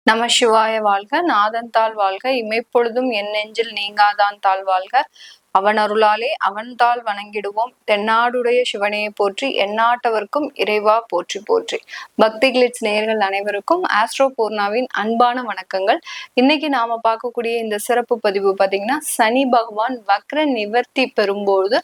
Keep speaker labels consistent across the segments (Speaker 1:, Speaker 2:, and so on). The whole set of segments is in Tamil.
Speaker 1: நம சிவாய வாழ்க. நாதன் தாள் வாழ்க. இமைப்பொழுதும் என் நெஞ்சில் நீங்காதான் தாள் வாழ்க. அவன் அருளாலே அவன் தாள் வணங்கிடுவோம். தென்னாடுடைய சிவனையை போற்றி, எந்நாட்டவர்க்கும் இறைவா போற்றி போற்றி. பக்தி கிளிட்ஸ் நேயர்கள் அனைவருக்கும் ஆஸ்ட்ரோ பூர்ணாவின் அன்பான வணக்கங்கள். இன்னைக்கு நாம பார்க்கக்கூடிய இந்த சிறப்பு பதிவு பாத்தீங்கன்னா, சனி பகவான் வக்ர நிவர்த்தி பெறும்போது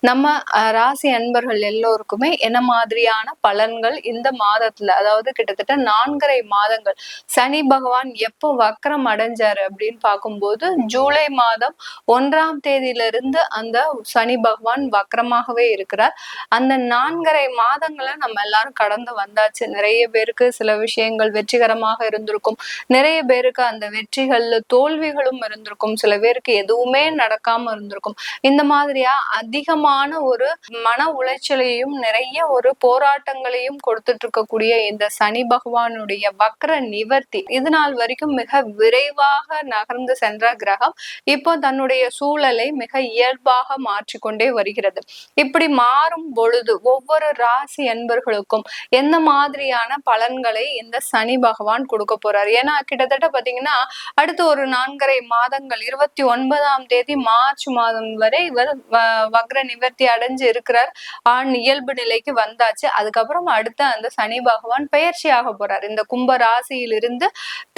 Speaker 1: நம்ம ராசி அன்பர்கள் எல்லோருக்குமே என்ன மாதிரியான பலன்கள் இந்த மாதத்துல, அதாவது கிட்டத்தட்ட 4.5 மாதங்கள் சனி பகவான் எப்போ வக்ரம் அடைஞ்சாரு அப்படின்னு பார்க்கும்போது, ஜூலை மாதம் 1ஆம் தேதியில இருந்து அந்த சனி பகவான் வக்ரமாகவே இருக்கிறார். அந்த 4.5 மாதங்களை நம்ம எல்லாரும் கடந்து வந்தாச்சு. நிறைய பேருக்கு சில விஷயங்கள் வெற்றிகரமாக இருந்திருக்கும், நிறைய பேருக்கு அந்த வெற்றிகள்ல தோல்விகளும் இருந்திருக்கும், சில பேருக்கு எதுவுமே நடக்காம இருந்திருக்கும். இந்த மாதிரியா அதிகமான ஒரு மன உளைச்சலையும் நிறைய ஒரு போராட்டங்களையும் கொடுத்துட்டு இருக்கக்கூடிய இந்த சனி பகவானுடைய வக்ர நிவர்த்தி இது நாள் வரைக்கும் மிக விரைவாக நகர்ந்து சென்ற கிரகம் இப்போ தன்னுடைய சூழலை மிக இயல்பாக மாற்றிக்கொண்டே வருகிறது. இப்படி மாறும் பொழுது ஒவ்வொரு ராசி அன்பர்களுக்கும் எந்த மாதிரியான பலன்களை இந்த சனி பகவான் கொடுக்க போறாரு? ஏன்னா கிட்டத்தட்ட பாத்தீங்கன்னா அடுத்து ஒரு 4.5 மாதங்கள் 29ஆம் தேதி மார்ச் மாதம் வரை இவர் வக்ர நிவர்த்தி அடைஞ்சு இருக்கிறார். இயல்பு நிலைக்கு வந்தாச்சு. அதுக்கப்புறம் அடுத்த அந்த சனி பகவான் பெயர்ச்சியாக போறார். இந்த கும்ப ராசியிலிருந்து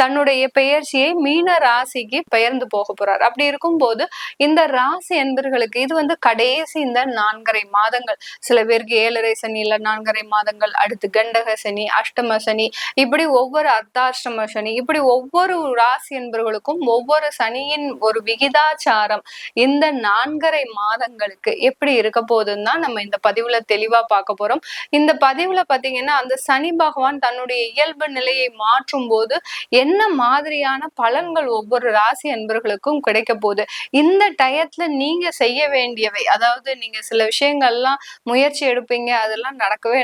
Speaker 1: தன்னுடைய பெயர்ச்சியை மீன ராசிக்கு பெயர்ந்து போக போறார். அப்படி இருக்கும்போது இந்த ராசி என்பர்களுக்கு இது கடைசி இந்த 4.5 மாதங்கள். சில பேருக்கு 7.5 சனி இல்ல 4.5 மாதங்கள், அடுத்து கண்டக சனி, அஷ்டம சனி, இப்படி ஒவ்வொரு அர்த்தாஷ்டம சனி, இப்படி ஒவ்வொரு ராசி என்பர்களுக்கும் ஒவ்வொரு சனியின் ஒரு விகிதாச்சாரம் இந்த 4.5 மாதங்களுக்கு எப்படி இருக்க போகுதுன்னு தான் நம்ம இந்த பதிவுல தெளிவா பார்க்க போறோம். இந்த பதிவுல பாத்தீங்கன்னா அந்த சனி பகவான் தன்னுடைய இயல்பு நிலையை மாற்றும் போது என்ன மாதிரியான பலன்கள் ஒவ்வொரு ராசி என்பர்களுக்கும் கிடைக்க போகுது, இந்த டயத்துல நீங்க செய்ய வேண்டியவை, அதாவது நீங்க சில விஷயங்கள்லாம் முயற்சி எடுப்பீங்க, அதெல்லாம்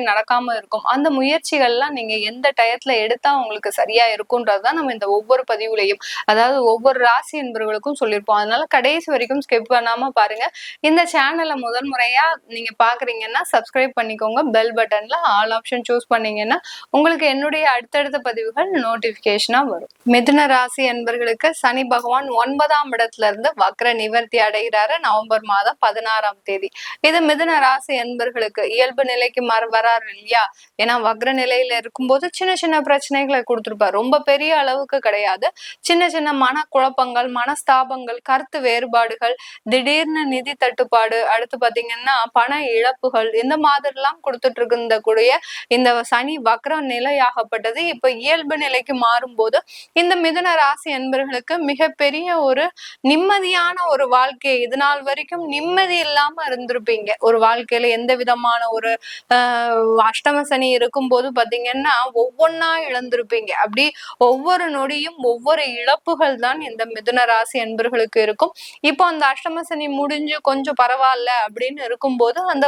Speaker 1: நடக்காம இருக்கும். அந்த முயற்சிகள்லாம் நீங்க எந்த டயத்துல எடுத்தா உங்களுக்கு சரியா இருக்கும்ன்றதுதான் நம்ம இந்த ஒவ்வொரு பதிவுலையும், அதாவது ஒவ்வொரு ராசி என்பவர்களுக்கும் சொல்லியிருப்போம். அதனால கடைசி வரைக்கும் ஸ்கிப் பண்ணாம பாருங்க. இந்த சேனலை முதல் முறையா நீங்க பாக்குறீங்கன்னா சப்ஸ்கிரைப் பண்ணிக்கோங்க. பெல் பட்டன்ல ஆல் ஆப்ஷன் சூஸ் பண்ணீங்கன்னா உங்களுக்கு என்னுடைய அடுத்தடுத்த பதிவுகள் நோட்டிபிகேஷனா வரும். மிதுன ராசி என்பர்களுக்கு சனி பகவான் 9ஆம் இடத்துல இருந்து வக்ர நிவர்த்தி அடைகிறாரு நவம்பர் மாதம் 16ஆம் தேதி. இது மிதுன ராசி என்பர்களுக்கு இயல்பு நிலைக்கு வராரு இல்லையா? ஏன்னா வக்ர நிலையில இருக்கும்போது சின்ன சின்ன பிரச்சனைகளை கொடுத்திருப்பார். ரொம்ப பெரிய அளவுக்கு கிடையாது. சின்ன சின்ன மன குழப்பங்கள், மனஸ்தாபங்கள், கருத்து வேறுபாடுகள், திடீர்னு நிதி தட்டுப்பாடு, அடுத்து பாத்தீங்கன்னா பண இழப்புகள், இந்த மாதிரி எல்லாம் கொடுத்துட்டு இருந்த கூடிய இந்த சனி வக்ர நிலையாகப்பட்டது இப்ப இயல்பு நிலைக்கு மாறும்போது இந்த மிதுன ராசி என்பர்களுக்கு மிகப்பெரிய ஒரு நிம்மதியான ஒரு வாழ்க்கை, இது நாள் வரைக்கும் நிம்மதி இல்லாம இருந்திருப்பீங்க. ஒரு வாழ்க்கையில எந்த விதமான ஒரு அஷ்டம சனி இருக்கும் போது பாத்தீங்கன்னா ஒவ்வொன்னா இழந்திருப்பீங்க. அப்படி ஒவ்வொரு நொடியும் ஒவ்வொரு இழப்புகள் தான் இந்த மிதுன ராசி என்பர்களுக்கு இருக்கும். இப்போ அந்த அஷ்டம சனி முடிஞ்சு கொஞ்சம் பரவாயில்ல அப்படின்னு இருக்கும்போது அந்த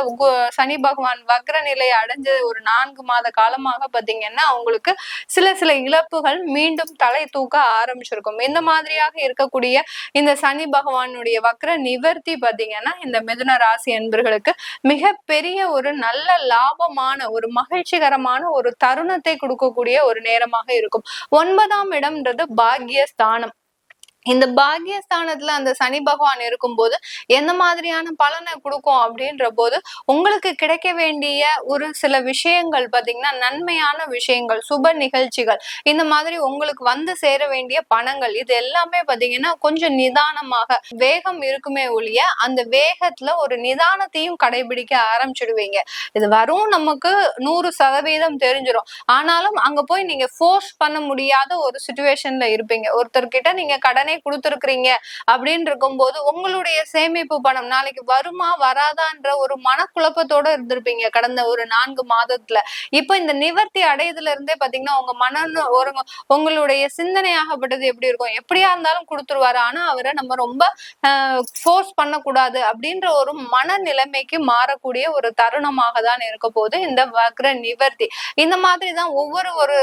Speaker 1: சனி பகவான் வக்ர நிலை அடைஞ்ச ஒரு 4 மாத காலமாக பாத்தீங்கன்னா அவங்களுக்கு சில இழப்புகள் மீண்டும் தலை தூக்க ஆரம்பிச்சிருக்கும். இந்த மாதிரியாக இருக்கக்கூடிய இந்த சனி பகவானுடைய வக்ர நிவர்த்தி பாத்தீங்கன்னா இந்த மிதுன ராசி என்பர்களுக்கு மிகப்பெரிய ஒரு நல்ல லாபமான ஒரு மகிழ்ச்சிகரமான ஒரு தருணத்தை கொடுக்கக்கூடிய ஒரு நேரமாக இருக்கும். 9ஆம் இடம்ன்றது பாக்யஸ்தானம். இந்த பாக்யஸ்தானத்துல அந்த சனி பகவான் இருக்கும்போது எந்த மாதிரியான பலனை கொடுக்கும் அப்படின்ற போது உங்களுக்கு கிடைக்க வேண்டிய ஒரு சில விஷயங்கள் பாத்தீங்கன்னா நன்மையான விஷயங்கள், சுப நிகழ்ச்சிகள், இந்த மாதிரி உங்களுக்கு வந்து சேர வேண்டிய பணங்கள், இது எல்லாமே பாத்தீங்கன்னா கொஞ்சம் நிதானமாக, வேகம் இருக்குமே ஒழிய அந்த வேகத்துல ஒரு நிதானத்தையும் கடைபிடிக்க ஆரம்பிச்சிடுவீங்க. இது வரும் நமக்கு 100% தெரிஞ்சிடும். ஆனாலும் அங்க போய் நீங்க ஃபோர்ஸ் பண்ண முடியாத ஒரு சிச்சுவேஷன்ல இருப்பீங்க. ஒருத்தர்கிட்ட நீங்க கடனை கொடுத்துருக்கீங்க அப்படின்னு இருக்கும்போது உங்களுடைய சேமிப்பு பணம் நாளைக்கு வருமா வராதான்ற ஒரு மனக்குழப்பத்தோட இருந்திருப்பீங்க கடந்த ஒரு 4 மாதத்துல. இப்ப இந்த நிவர்த்தி அடையதுல இருந்தே பாத்தீங்கன்னா உங்க உங்களுடைய சிந்தனையாகப்பட்டது எப்படி இருக்கும், எப்படியா இருந்தாலும் கொடுத்துருவாரு, ஆனா அவரை நம்ம ரொம்ப ஃபோர்ஸ் பண்ணக்கூடாது அப்படின்ற ஒரு மனநிலைமைக்கு மாறக்கூடிய ஒரு தருணமாக தான் இருக்க போது இந்த வக்ர நிவர்த்தி. இந்த மாதிரிதான் ஒவ்வொரு ஒரு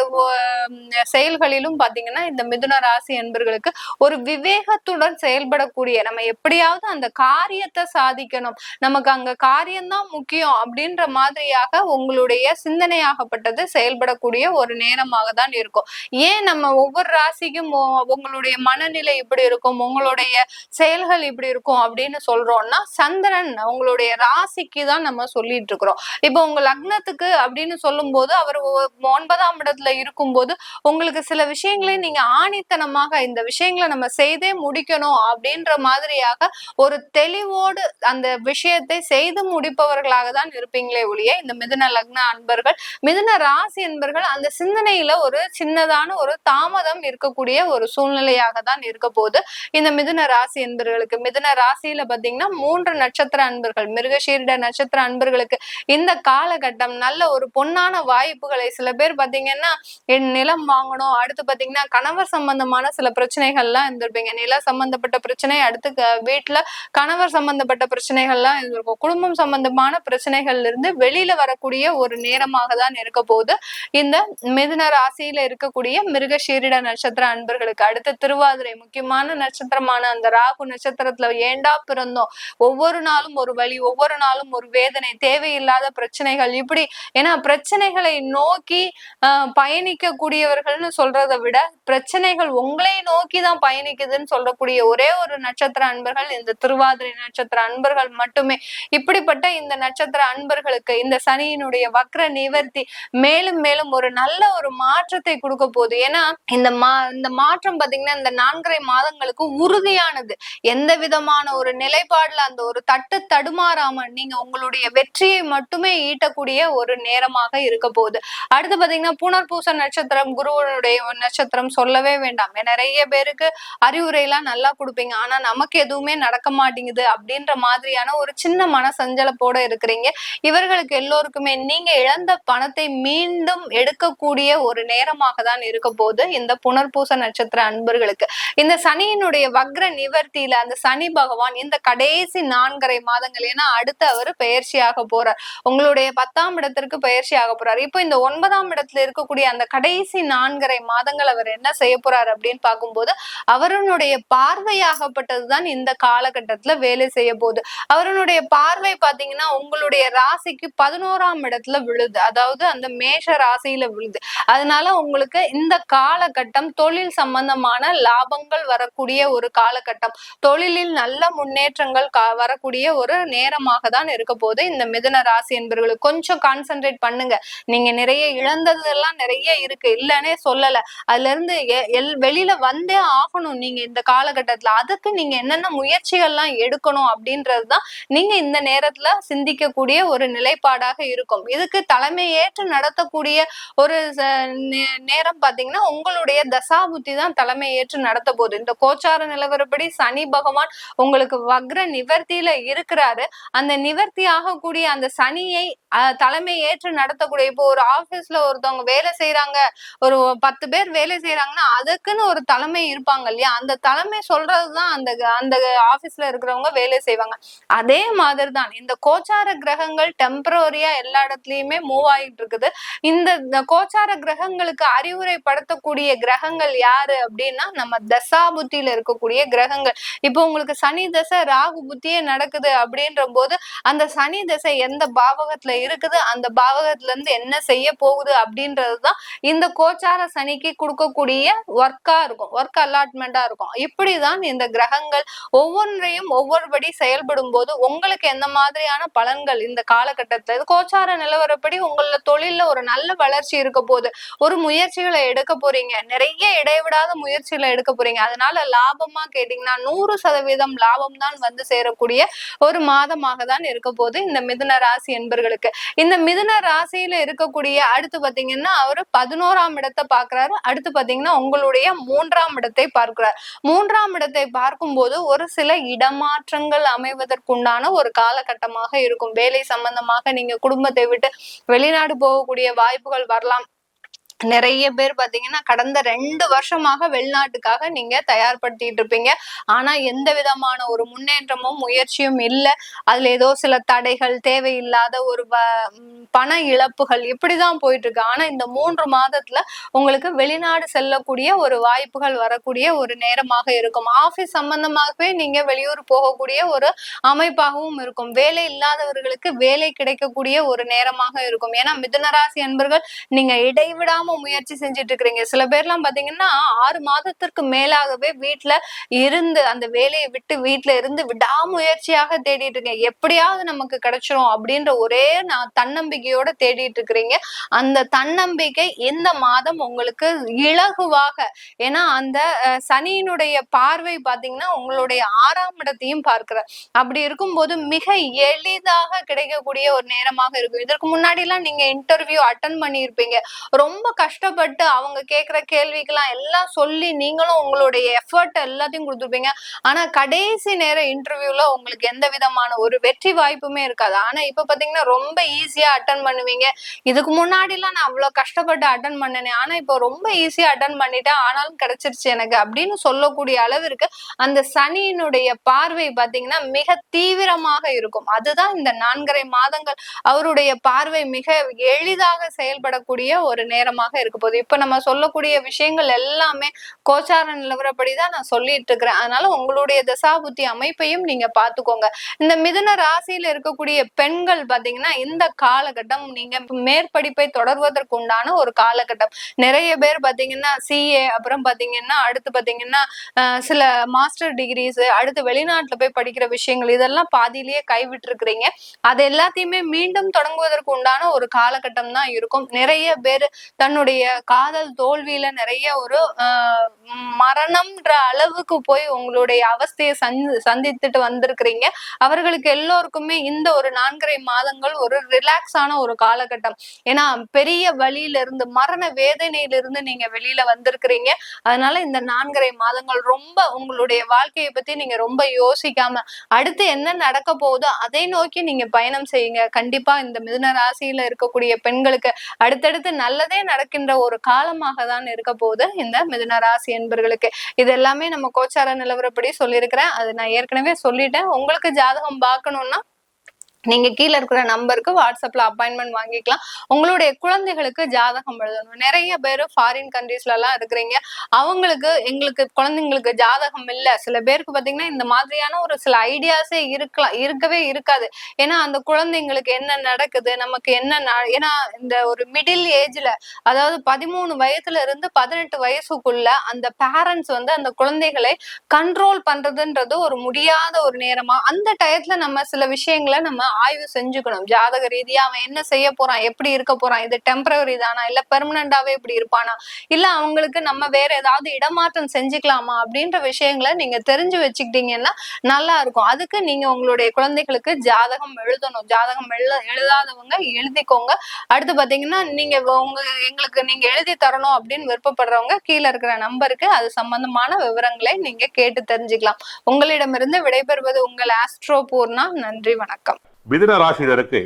Speaker 1: செயல்களிலும் பாத்தீங்கன்னா இந்த மிதுன ராசி என்பர்களுக்கு ஒரு விவேகத்துடன் செயல்படக்கூடிய, நம்ம எப்படியாவது அந்த காரியத்தை சாதிக்கணும், நமக்கு அங்க காரியம்தான் முக்கியம் அப்படின்ற மாதிரியாக உங்களுடைய சிந்தனையாகப்பட்டது செயல்படக்கூடிய ஒரு நேரமாக தான் இருக்கும். ஏன் நம்ம ஒவ்வொரு ராசிக்கும் உங்களுடைய மனநிலை இப்படி இருக்கும், உங்களுடைய செயல்கள் இப்படி இருக்கும் அப்படின்னு சொல்றோம்னா, சந்திரன் உங்களுடைய ராசிக்கு தான் நம்ம சொல்லிட்டு இருக்கிறோம். இப்ப உங்க லக்னத்துக்கு அப்படின்னு சொல்லும் போது அவர் 9ஆம் இடத்துல இருக்கும்போது உங்களுக்கு சில விஷயங்களை நீங்க ஆணித்தனமாக இந்த விஷயங்களை நம்ம செய்தே முடிக்கணும் அப்படின்ற மாதிரியாக ஒரு தெளிவோடு அந்த விஷயத்தை செய்து முடிப்பவர்களாக தான் இருப்பீங்களே ஒழிய, இந்த மிதுன லக்ன அன்பர்கள், மிதுன ராசி என்பர்கள் அந்த சிந்தனையில ஒரு சின்னதான ஒரு தாமதம் இருக்கக்கூடிய ஒரு சூழ்நிலையாக தான் இருக்க போது இந்த மிதுன ராசி என்பர்களுக்கு. மிதுன ராசியில பாத்தீங்கன்னா 3 நட்சத்திர அன்பர்கள், மிருகசீரிட நட்சத்திர அன்பர்களுக்கு இந்த காலகட்டம் நல்ல ஒரு பொன்னான வாய்ப்புகளை, சில பேர் பாத்தீங்கன்னா என் நிலம் வாங்கணும், அடுத்து பாத்தீங்கன்னா கணவர் சம்பந்தமான சில பிரச்சனைகள்லாம் இருந்திருப்பீங்க, நில சம்பந்தப்பட்ட பிரச்சனை, அடுத்து வீட்டுல கணவர் சம்பந்தப்பட்ட பிரச்சனைகள்லாம் இருந்திருக்கும், குடும்பம் சம்பந்தமான பிரச்சனைகள்ல இருந்து வெளியில வரக்கூடிய ஒரு நேரமாக தான் இருக்க போது இந்த மிதுன ராசியில இருக்கக்கூடிய மிருகசீரிட நட்சத்திர அன்பர்களுக்கு. அடுத்து திருவாதிரை, முக்கியமான நட்சத்திரமான அந்த ராகு நட்சத்திரத்துல ஏண்டா பிறந்தோம், ஒவ்வொரு நாளும் ஒரு வலி, ஒவ்வொரு நாளும் ஒரு வேதனை, தேவையில்லாத பிரச்சனைகள், இப்படி ஏன்னா பிரச்சனைகளை நோக்கி பயணிக்க கூடியவர்கள்னு சொல்றதை விட பிரச்சனைகள் உங்களை நோக்கிதான் பயணிக்குதுன்னு சொல்லக்கூடிய ஒரே ஒரு நட்சத்திர அன்பர்கள் இந்த திருவாதிரை நட்சத்திர அன்பர்கள் மட்டுமே. இப்படிப்பட்ட இந்த நட்சத்திர அன்பர்களுக்கு இந்த சனியினுடைய வக்ர நிவர்த்தி மேலும் மேலும் ஒரு நல்ல ஒரு மாற்றத்தை கொடுக்க போகுது. ஏன்னா இந்த மாற்றம் பாத்தீங்கன்னா இந்த 4.5 மாதங்களுக்கு உறுதியானது. எந்த விதமான ஒரு நிலைப்பாடுல அந்த ஒரு தடுமாறாம நீங்க உங்களுடைய வெற்றியை மட்டுமே ஈட்டக்கூடிய ஒரு நேரமாக இருக்க போகுது. அடுத்து பாத்தீங்கன்னா புனர்பூச நட்சத்திரம், குருவனுடைய நட்சத்திரம் சொல்லவே வேண்டாம். நிறைய பேருக்கு அறிவுரை எல்லாம் நல்லா கொடுப்பீங்க, ஆனா நமக்கு எதுவுமே நடக்க மாட்டேங்குது அப்படின்ற மாதிரியான ஒரு சின்ன மனசஞ்சலப்போட இருக்கிறீங்க. இவர்களுக்கு எல்லோருக்குமே நீங்க இழந்த பணத்தை மீண்டும் எடுக்கக்கூடிய ஒரு நேரமாக தான் இருக்க போது இந்த புனர்பூச நட்சத்திர அன்பர்களுக்கு. இந்த சனியினுடைய வக்ர நிவர்த்தியில அந்த சனி பகவான் இந்த கடைசி 4.5 மாதங்கள், ஏன்னா அடுத்து அவர் பெயர்ச்சியாக போறார், உங்களுடைய 10ஆம் இடத்திற்கு பெயர்ச்சி ஆக போறார். இப்போ இந்த 9ஆம் இடத்துல இருக்கக்கூடிய அந்த கடைசி 4.5 மாதங்கள் அவர் என்ன செய்ய போறார் அப்படின்னு பார்க்கும்போது அவருடைய பார்வையாகப்பட்டதுதான் இந்த காலகட்டத்துல வேலை செய்ய போகுது. அவருடைய பார்வை பாத்தீங்கன்னா உங்களுடைய ராசிக்கு 11ஆம் இடத்துல விழுது, அதாவது அந்த மேஷ ராசியில விழுது. அதனால உங்களுக்கு இந்த காலகட்டம் தொழில் சம்பந்தமான லாபங்கள் வரக்கூடிய ஒரு காலகட்டம், தொழிலில் நல்ல முன்னேற்றங்கள் வரக்கூடிய ஒரு நேரமாக தான் இருக்க போது இந்த மிதுன ராசி என்பவர்களுக்கு. கொஞ்சம் கான்சென்ட்ரேட் பண்ணுங்க. நீங்க நிறைய இழந்ததெல்லாம் நிறைய இருக்கு, இல்லன்னே சொல்லல, அதுல இருந்து வெளியில வந்தே ஆகணும் நீங்க இந்த காலகட்டத்துல. அதுக்கு நீங்க என்னென்ன முயற்சிகள்லாம் எடுக்கணும் அப்படின்றதுதான் நீங்க இந்த நேரத்துல சிந்திக்கக்கூடிய ஒரு நிலைப்பாடாக இருக்கும். இதுக்கு தலைமை ஏற்று நடத்தக்கூடிய ஒரு நேரம் பாத்தீங்கன்னா உங்களுடைய தசாபுத்தி தான் தலைமை ஏற்று நடத்த போகுது. இந்த கோச்சார நிலவரப்படி சனி பகவான் உங்களுக்கு வக்ர நிவர்த்தியில இருக்கிறாரு. அந்த நிவர்த்தி ஆகக்கூடிய அந்த சனியை தலைமை ஏற்று நடத்தக்கூடிய, இப்போ ஒரு ஆபீஸ்ல ஒருத்தவங்க வேலை செய்யறாங்க, ஒரு 10 பேர் வேலை செய்யறாங்கன்னா அதுக்குன்னு ஒரு தலைமை இருப்பாங்க இல்லையா, அந்த தலைமை சொல்றதுதான் அந்த ஆபீஸ்ல இருக்கிறவங்க வேலை செய்வாங்க. அதே மாதிரிதான் இந்த கோச்சார கிரகங்கள் டெம்பரரியா எல்லா இடத்துலயுமே மூவ் ஆகிட்டு இருக்குது. இந்த கோச்சார கிரகங்களுக்கு அறிவுரைப்படுத்தக்கூடிய கிரகங்கள் யாரு அப்படின்னா நம்ம தசாபுத்தியில இருக்கக்கூடிய கிரகங்கள். இப்போ உங்களுக்கு சனி தசை ராகு புத்தியே நடக்குது அப்படின்ற போது அந்த சனி தசை எந்த பாவகத்துல இருக்குது, அந்த பாவகத்துல இருந்து என்ன செய்ய போகுது அப்படின்றதுதான் இந்த கோச்சார சனிக்கு கொடுக்கக்கூடிய ஒர்க்கா இருக்கும், ஒர்க் அலாட்மெண்டா இருக்கும். இப்படிதான் இந்த கிரகங்கள் ஒவ்வொன்றையும் ஒவ்வொருபடி செயல்படும் போது உங்களுக்கு எந்த மாதிரியான பலன்கள் இந்த காலகட்டத்துல கோச்சார நிலவரப்படி உங்கள தொழில்ல ஒரு நல்ல வளர்ச்சி இருக்க போது, ஒரு முயற்சிகளை எடுக்க போறீங்க, நிறைய இடைவிடாத முயற்சிகளை எடுக்க போறீங்க. அதனால லாபமா கேட்டீங்கன்னா 100% லாபம் தான் வந்து சேரக்கூடிய ஒரு மாதமாக தான் இருக்க போது இந்த மிதுன ராசி என்பர்களுக்கு. இந்த மிதுன ராசியில இருக்கக்கூடிய அடுத்து பாத்தீங்கன்னா அவரு 11ஆம் இடத்தை பார்க்கிறாரு. அடுத்து பாத்தீங்கன்னா உங்களுடைய 3ஆம் இடத்தை பார்க்கிறார். 3ஆம் இடத்தை பார்க்கும் போது ஒரு சில இடமாற்றங்கள் அமைவதற்குண்டான ஒரு காலகட்டமாக இருக்கும். வேலை சம்பந்தமாக நீங்க குடும்பத்தை விட்டு வெளிநாடு போகக்கூடிய வாய்ப்புகள் வரலாம். நிறைய பேர் பாத்தீங்கன்னா கடந்த 2 வருஷமாக வெளிநாட்டுக்காக நீங்க தயார்படுத்திட்டு இருப்பீங்க. ஆனா எந்த விதமான ஒரு முன்னேற்றமும் முயற்சியும் இல்ல. அதுல ஏதோ சில தடைகள், தேவையில்லாத ஒரு பண இழப்புகள் இப்படிதான் போயிட்டு இருக்கு. ஆனா இந்த 3 மாதத்துல உங்களுக்கு வெளிநாடு செல்லக்கூடிய ஒரு வாய்ப்புகள் வரக்கூடிய ஒரு நேரமாக இருக்கும். ஆபீஸ் சம்பந்தமாகவே நீங்க வெளியூர் போகக்கூடிய ஒரு அமைப்பாகவும் இருக்கும். வேலை இல்லாதவர்களுக்கு வேலை கிடைக்கக்கூடிய ஒரு நேரமாக இருக்கும். ஏன்னா மிதுனராசி அன்பர்கள் நீங்க இடைவிடாம முயற்சி செஞ்சுட்டு இருக்கிறீங்க. சில பேர்லாம் பாத்தீங்கன்னா 6 மாதத்திற்கு மேலாகவே வீட்டுல இருந்து அந்த வேலையை விட்டு வீட்டுல இருந்து விடாமுயற்சியாக தேடிட்டு இருக்கேன். எப்படியாவது நமக்கு கிடைச்சிரும் அப்படின்ற ஒரே தன்னம்பிக்கையோட தேடிட்டு இருக்கிறீங்க. அந்த தன்னம்பிக்கை இந்த மாதம் உங்களுக்கு இலகுவாக, ஏன்னா அந்த சனியினுடைய பார்வை பாத்தீங்கன்னா உங்களுடைய 6ஆம் இடத்தையும் பார்க்கிற, அப்படி இருக்கும்போது மிக எளிதாக கிடைக்கக்கூடிய ஒரு நேரமாக இருக்கும். இதற்கு முன்னாடி எல்லாம் நீங்க இன்டர்வியூ அட்டன் பண்ணியிருப்பீங்க. ரொம்ப கஷ்டப்பட்டு அவங்க கேட்கிற கேள்விக்கெல்லாம் எல்லாம் சொல்லி நீங்களும் உங்களுடைய எஃபர்ட் எல்லாத்தையும் கொடுத்துருப்பீங்க. ஆனா கடைசி நேர இன்டர்வியூல உங்களுக்கு எந்த விதமான ஒரு வெற்றி வாய்ப்புமே இருக்காது. ஆனா இப்ப பாத்தீங்கன்னா ரொம்ப ஈஸியா அட்டன் பண்ணுவீங்க. இதுக்கு முன்னாடி எல்லாம் நான் அவ்வளவு கஷ்டப்பட்டு அட்டன் பண்ணனேன், ஆனா இப்போ ரொம்ப ஈஸியா அட்டன் பண்ணிட்டேன், ஆனாலும் கிடைச்சிருச்சு எனக்கு அப்படின்னு சொல்லக்கூடிய அளவிற்கு அந்த சனியினுடைய பார்வை பாத்தீங்கன்னா மிக தீவிரமாக இருக்கும். அதுதான் இந்த 4.5 மாதங்கள் அவருடைய பார்வை மிக எளிதாக செயல்படக்கூடிய ஒரு நேரமாக இருக்க போகுது. இப்ப நம்ம சொல்லக்கூடிய விஷயங்கள் எல்லாமே கோச்சார நிலவரப்படிதான் நான் சொல்லிட்டு இருக்கிறேன். அதனால உங்களுடைய தசாபுத்தி அமைப்பையும் நீங்க பாத்துக்கோங்க. இந்த மிதுன ராசியில இருக்கக்கூடிய பெண்கள் பாத்தீங்கன்னா இந்த காலகட்டம் நீங்க மேற்படிப்பை தொடர்வதற்கு உண்டான ஒரு காலகட்டம். நிறைய பேர் பாத்தீங்கன்னா CA, அப்புறம் பாத்தீங்கன்னா அடுத்து பாத்தீங்கன்னா சில மாஸ்டர் டிகிரிஸ், அடுத்து வெளிநாட்டுல போய் படிக்கிற விஷயங்கள் இதெல்லாம் பாதியிலேயே கைவிட்டு இருக்கிறீங்க. அது எல்லாத்தையுமே மீண்டும் தொடங்குவதற்கு உண்டான ஒரு காலகட்டம் தான் இருக்கும். நிறைய பேர் தன்னுடைய காதல் தோல்வியில நிறைய ஒரு மரணம்ன்ற அளவுக்கு போய் உங்களுடைய அவஸ்தையை சந்தித்துட்டு வந்திருக்கிறீங்க. அவர்களுக்கு எல்லோருக்குமே இந்த ஒரு 4.5 மாதங்கள் ஒரு ரிலாக்ஸான ஒரு காலகட்டம். ஏன்னா பெரிய வழியில இருந்து, மரண வேதனையிலிருந்து நீங்க வெளியில வந்திருக்கிறீங்க. அதனால இந்த 4.5 மாதங்கள் ரொம்ப உங்களுடைய வாழ்க்கையை பத்தி நீங்க ரொம்ப யோசிக்காம அடுத்து என்ன நடக்க போகுதோ அதை நோக்கி நீங்க பயணம் செய்யுங்க. கண்டிப்பா இந்த மிதுன ராசியில இருக்கக்கூடிய பெண்களுக்கு அடுத்தடுத்து நல்லதே நடக்கின்ற ஒரு காலமாக தான் இருக்க போகுது இந்த மிதுன ராசி என்பர்களுக்கு. இது எல்லாமே நம்ம கோச்சார நிலவரப்படி சொல்லியிருக்கிறேன். அது நான் ஏற்கனவே சொல்லிட்டேன். உங்களுக்கு ஜாதகம் பார்க்கணும்னா நீங்க கீழே இருக்கிற நம்பருக்கு வாட்ஸ்அப்ல அப்பாயின்மெண்ட் வாங்கிக்கலாம். உங்களுடைய குழந்தைகளுக்கு ஜாதகம் எழுதணும். நிறைய பேர் ஃபாரின் கண்ட்ரீஸ்ல எல்லாம் இருக்கிறீங்க. அவங்களுக்கு எங்களுக்கு குழந்தைங்களுக்கு ஜாதகம் இல்ல. சில பேருக்கு பாத்தீங்கன்னா இந்த மாதிரியான ஒரு சில ஐடியாஸே இருக்கவே இருக்காது. ஏன்னா அந்த குழந்தைங்களுக்கு என்ன நடக்குது, நமக்கு என்ன ஏன்னா இந்த ஒரு மிடில் ஏஜ்ல, அதாவது 13 வயதுல இருந்து 18 வயசுக்குள்ள அந்த பேரண்ட்ஸ் அந்த குழந்தைகளை கண்ட்ரோல் பண்றதுன்றது ஒரு முடியாத ஒரு நேரமா, அந்த டயத்துல நம்ம சில விஷயங்களை நம்ம ஆய்வு செஞ்சுக்கணும். ஜாதக ரீதியா அவன் என்ன செய்ய போறான், எப்படி இருக்க போறான், இது டெம்பரரி தானா இல்ல பெர்மனண்டாவே இப்படி இருப்பானா, இல்ல அவங்களுக்கு நம்ம வேற ஏதாவது இடமாற்றம் செஞ்சுக்கலாமா அப்படின்ற விஷயங்களை நீங்க தெரிஞ்சு வச்சுக்கிட்டீங்கன்னா நல்லா இருக்கும். அதுக்கு நீங்க உங்களுடைய குழந்தைகளுக்கு ஜாதகம் எழுதணும். ஜாதகம் எழுதாதவங்க எழுதிக்கோங்க. அடுத்து பாத்தீங்கன்னா நீங்க எங்களுக்கு நீங்க எழுதி தரணும் அப்படின்னு விருப்பப்படுறவங்க கீழே இருக்கிற நம்பருக்கு அது சம்பந்தமான விவரங்களை நீங்க கேட்டு தெரிஞ்சுக்கலாம். உங்களிடமிருந்து விடைபெறுவது உங்கள் ஆஸ்ட்ரோ பூர்ணா. நன்றி, வணக்கம்.
Speaker 2: மிதுன ராசினருக்கு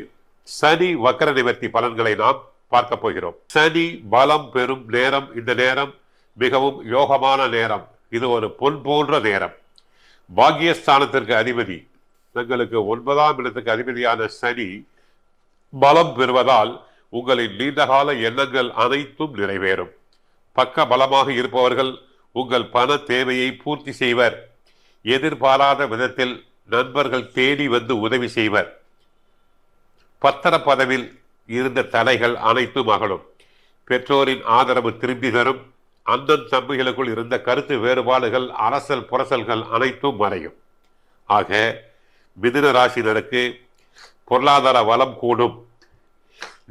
Speaker 2: சனி வக்கர நிவர்த்தி பலன்களை நாம் பார்க்க போகிறோம். சனி பலம் பெறும் நேரம். இந்த நேரம் மிகவும் யோகமான நேரம். இது ஒரு பொன் போன்ற நேரம். பாக்கியஸ்தானத்திற்கு அதிபதி, தங்களுக்கு 9ஆம் இடத்துக்கு அதிபதியான சனி பலம் பெறுவதால் உங்களின் நீண்டகால எண்ணங்கள் அனைத்தும் நிறைவேறும். பக்க பலமாக இருப்பவர்கள் உங்கள் பண தேவையை பூர்த்தி செய்வர். எதிர்பாராத விதத்தில் நண்பர்கள் தேடி வந்து உதவி செய்வர். பத்திர பதவியில் இருந்த தடைகள் அனைத்தும் அகலும். பெற்றோரின் ஆதரவு திரும்பி தரும். அண்ணன் தம்பிகளுக்குள் இருந்த கருத்து வேறுபாடுகள், அரசல் புரசல்கள் அனைத்தும் மறையும். ஆக மிதுன ராசினருக்கு பொருளாதார வளம் கூடும்.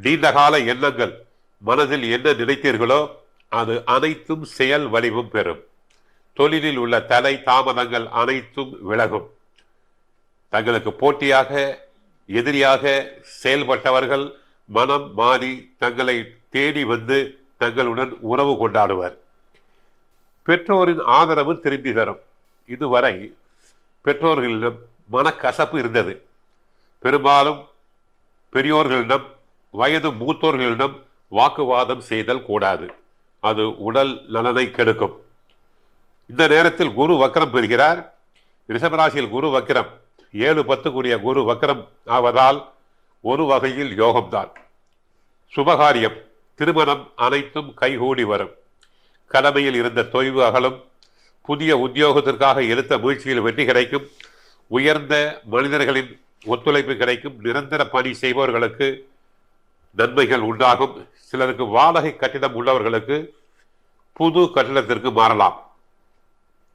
Speaker 2: நீண்டகால எண்ணங்கள், மனதில் என்ன நினைத்தீர்களோ அது அனைத்தும் செயல் வடிவம் பெறும். தொழிலில் உள்ள தடை தாமதங்கள் அனைத்தும் விலகும். தங்களுக்கு போட்டியாக எதிரியாக செயல்பட்டவர்கள் மனம் மாறி தங்களை தேடி வந்து தங்களுடன் உறவு கொண்டாடுவர். பெற்றோரின் ஆதரவு திரும்பி தரும். இதுவரை பெற்றோர்களிடம் மனக்கசப்பு இருந்தது. பெரும்பாலும் பெரியோர்களிடம், வயது மூத்தோர்களிடம் வாக்குவாதம் செய்தல் கூடாது, அது உடல் நலனை கெடுக்கும். இந்த நேரத்தில் குரு வக்கரம் பெறுகிறார். ரிஷபராசியில் குரு வக்கரம் 7-10 கூடிய குரு வக்கரம் ஆவதால் ஒரு வகையில் யோகம்தான். சுபகாரியம், திருமணம் அனைத்தும் கைகூடி வரும். கடமையில் இருந்த தொய்வு அகலும். புதிய உத்தியோகத்திற்காக எடுத்த முயற்சியில் வெற்றி கிடைக்கும். உயர்ந்த மனிதர்களின் ஒத்துழைப்பு கிடைக்கும். நிரந்தர பணி செய்பவர்களுக்கு நன்மைகள் உண்டாகும். சிலருக்கு வாடகை கட்டிடம் உள்ளவர்களுக்கு புது கட்டிடத்திற்கு மாறலாம்.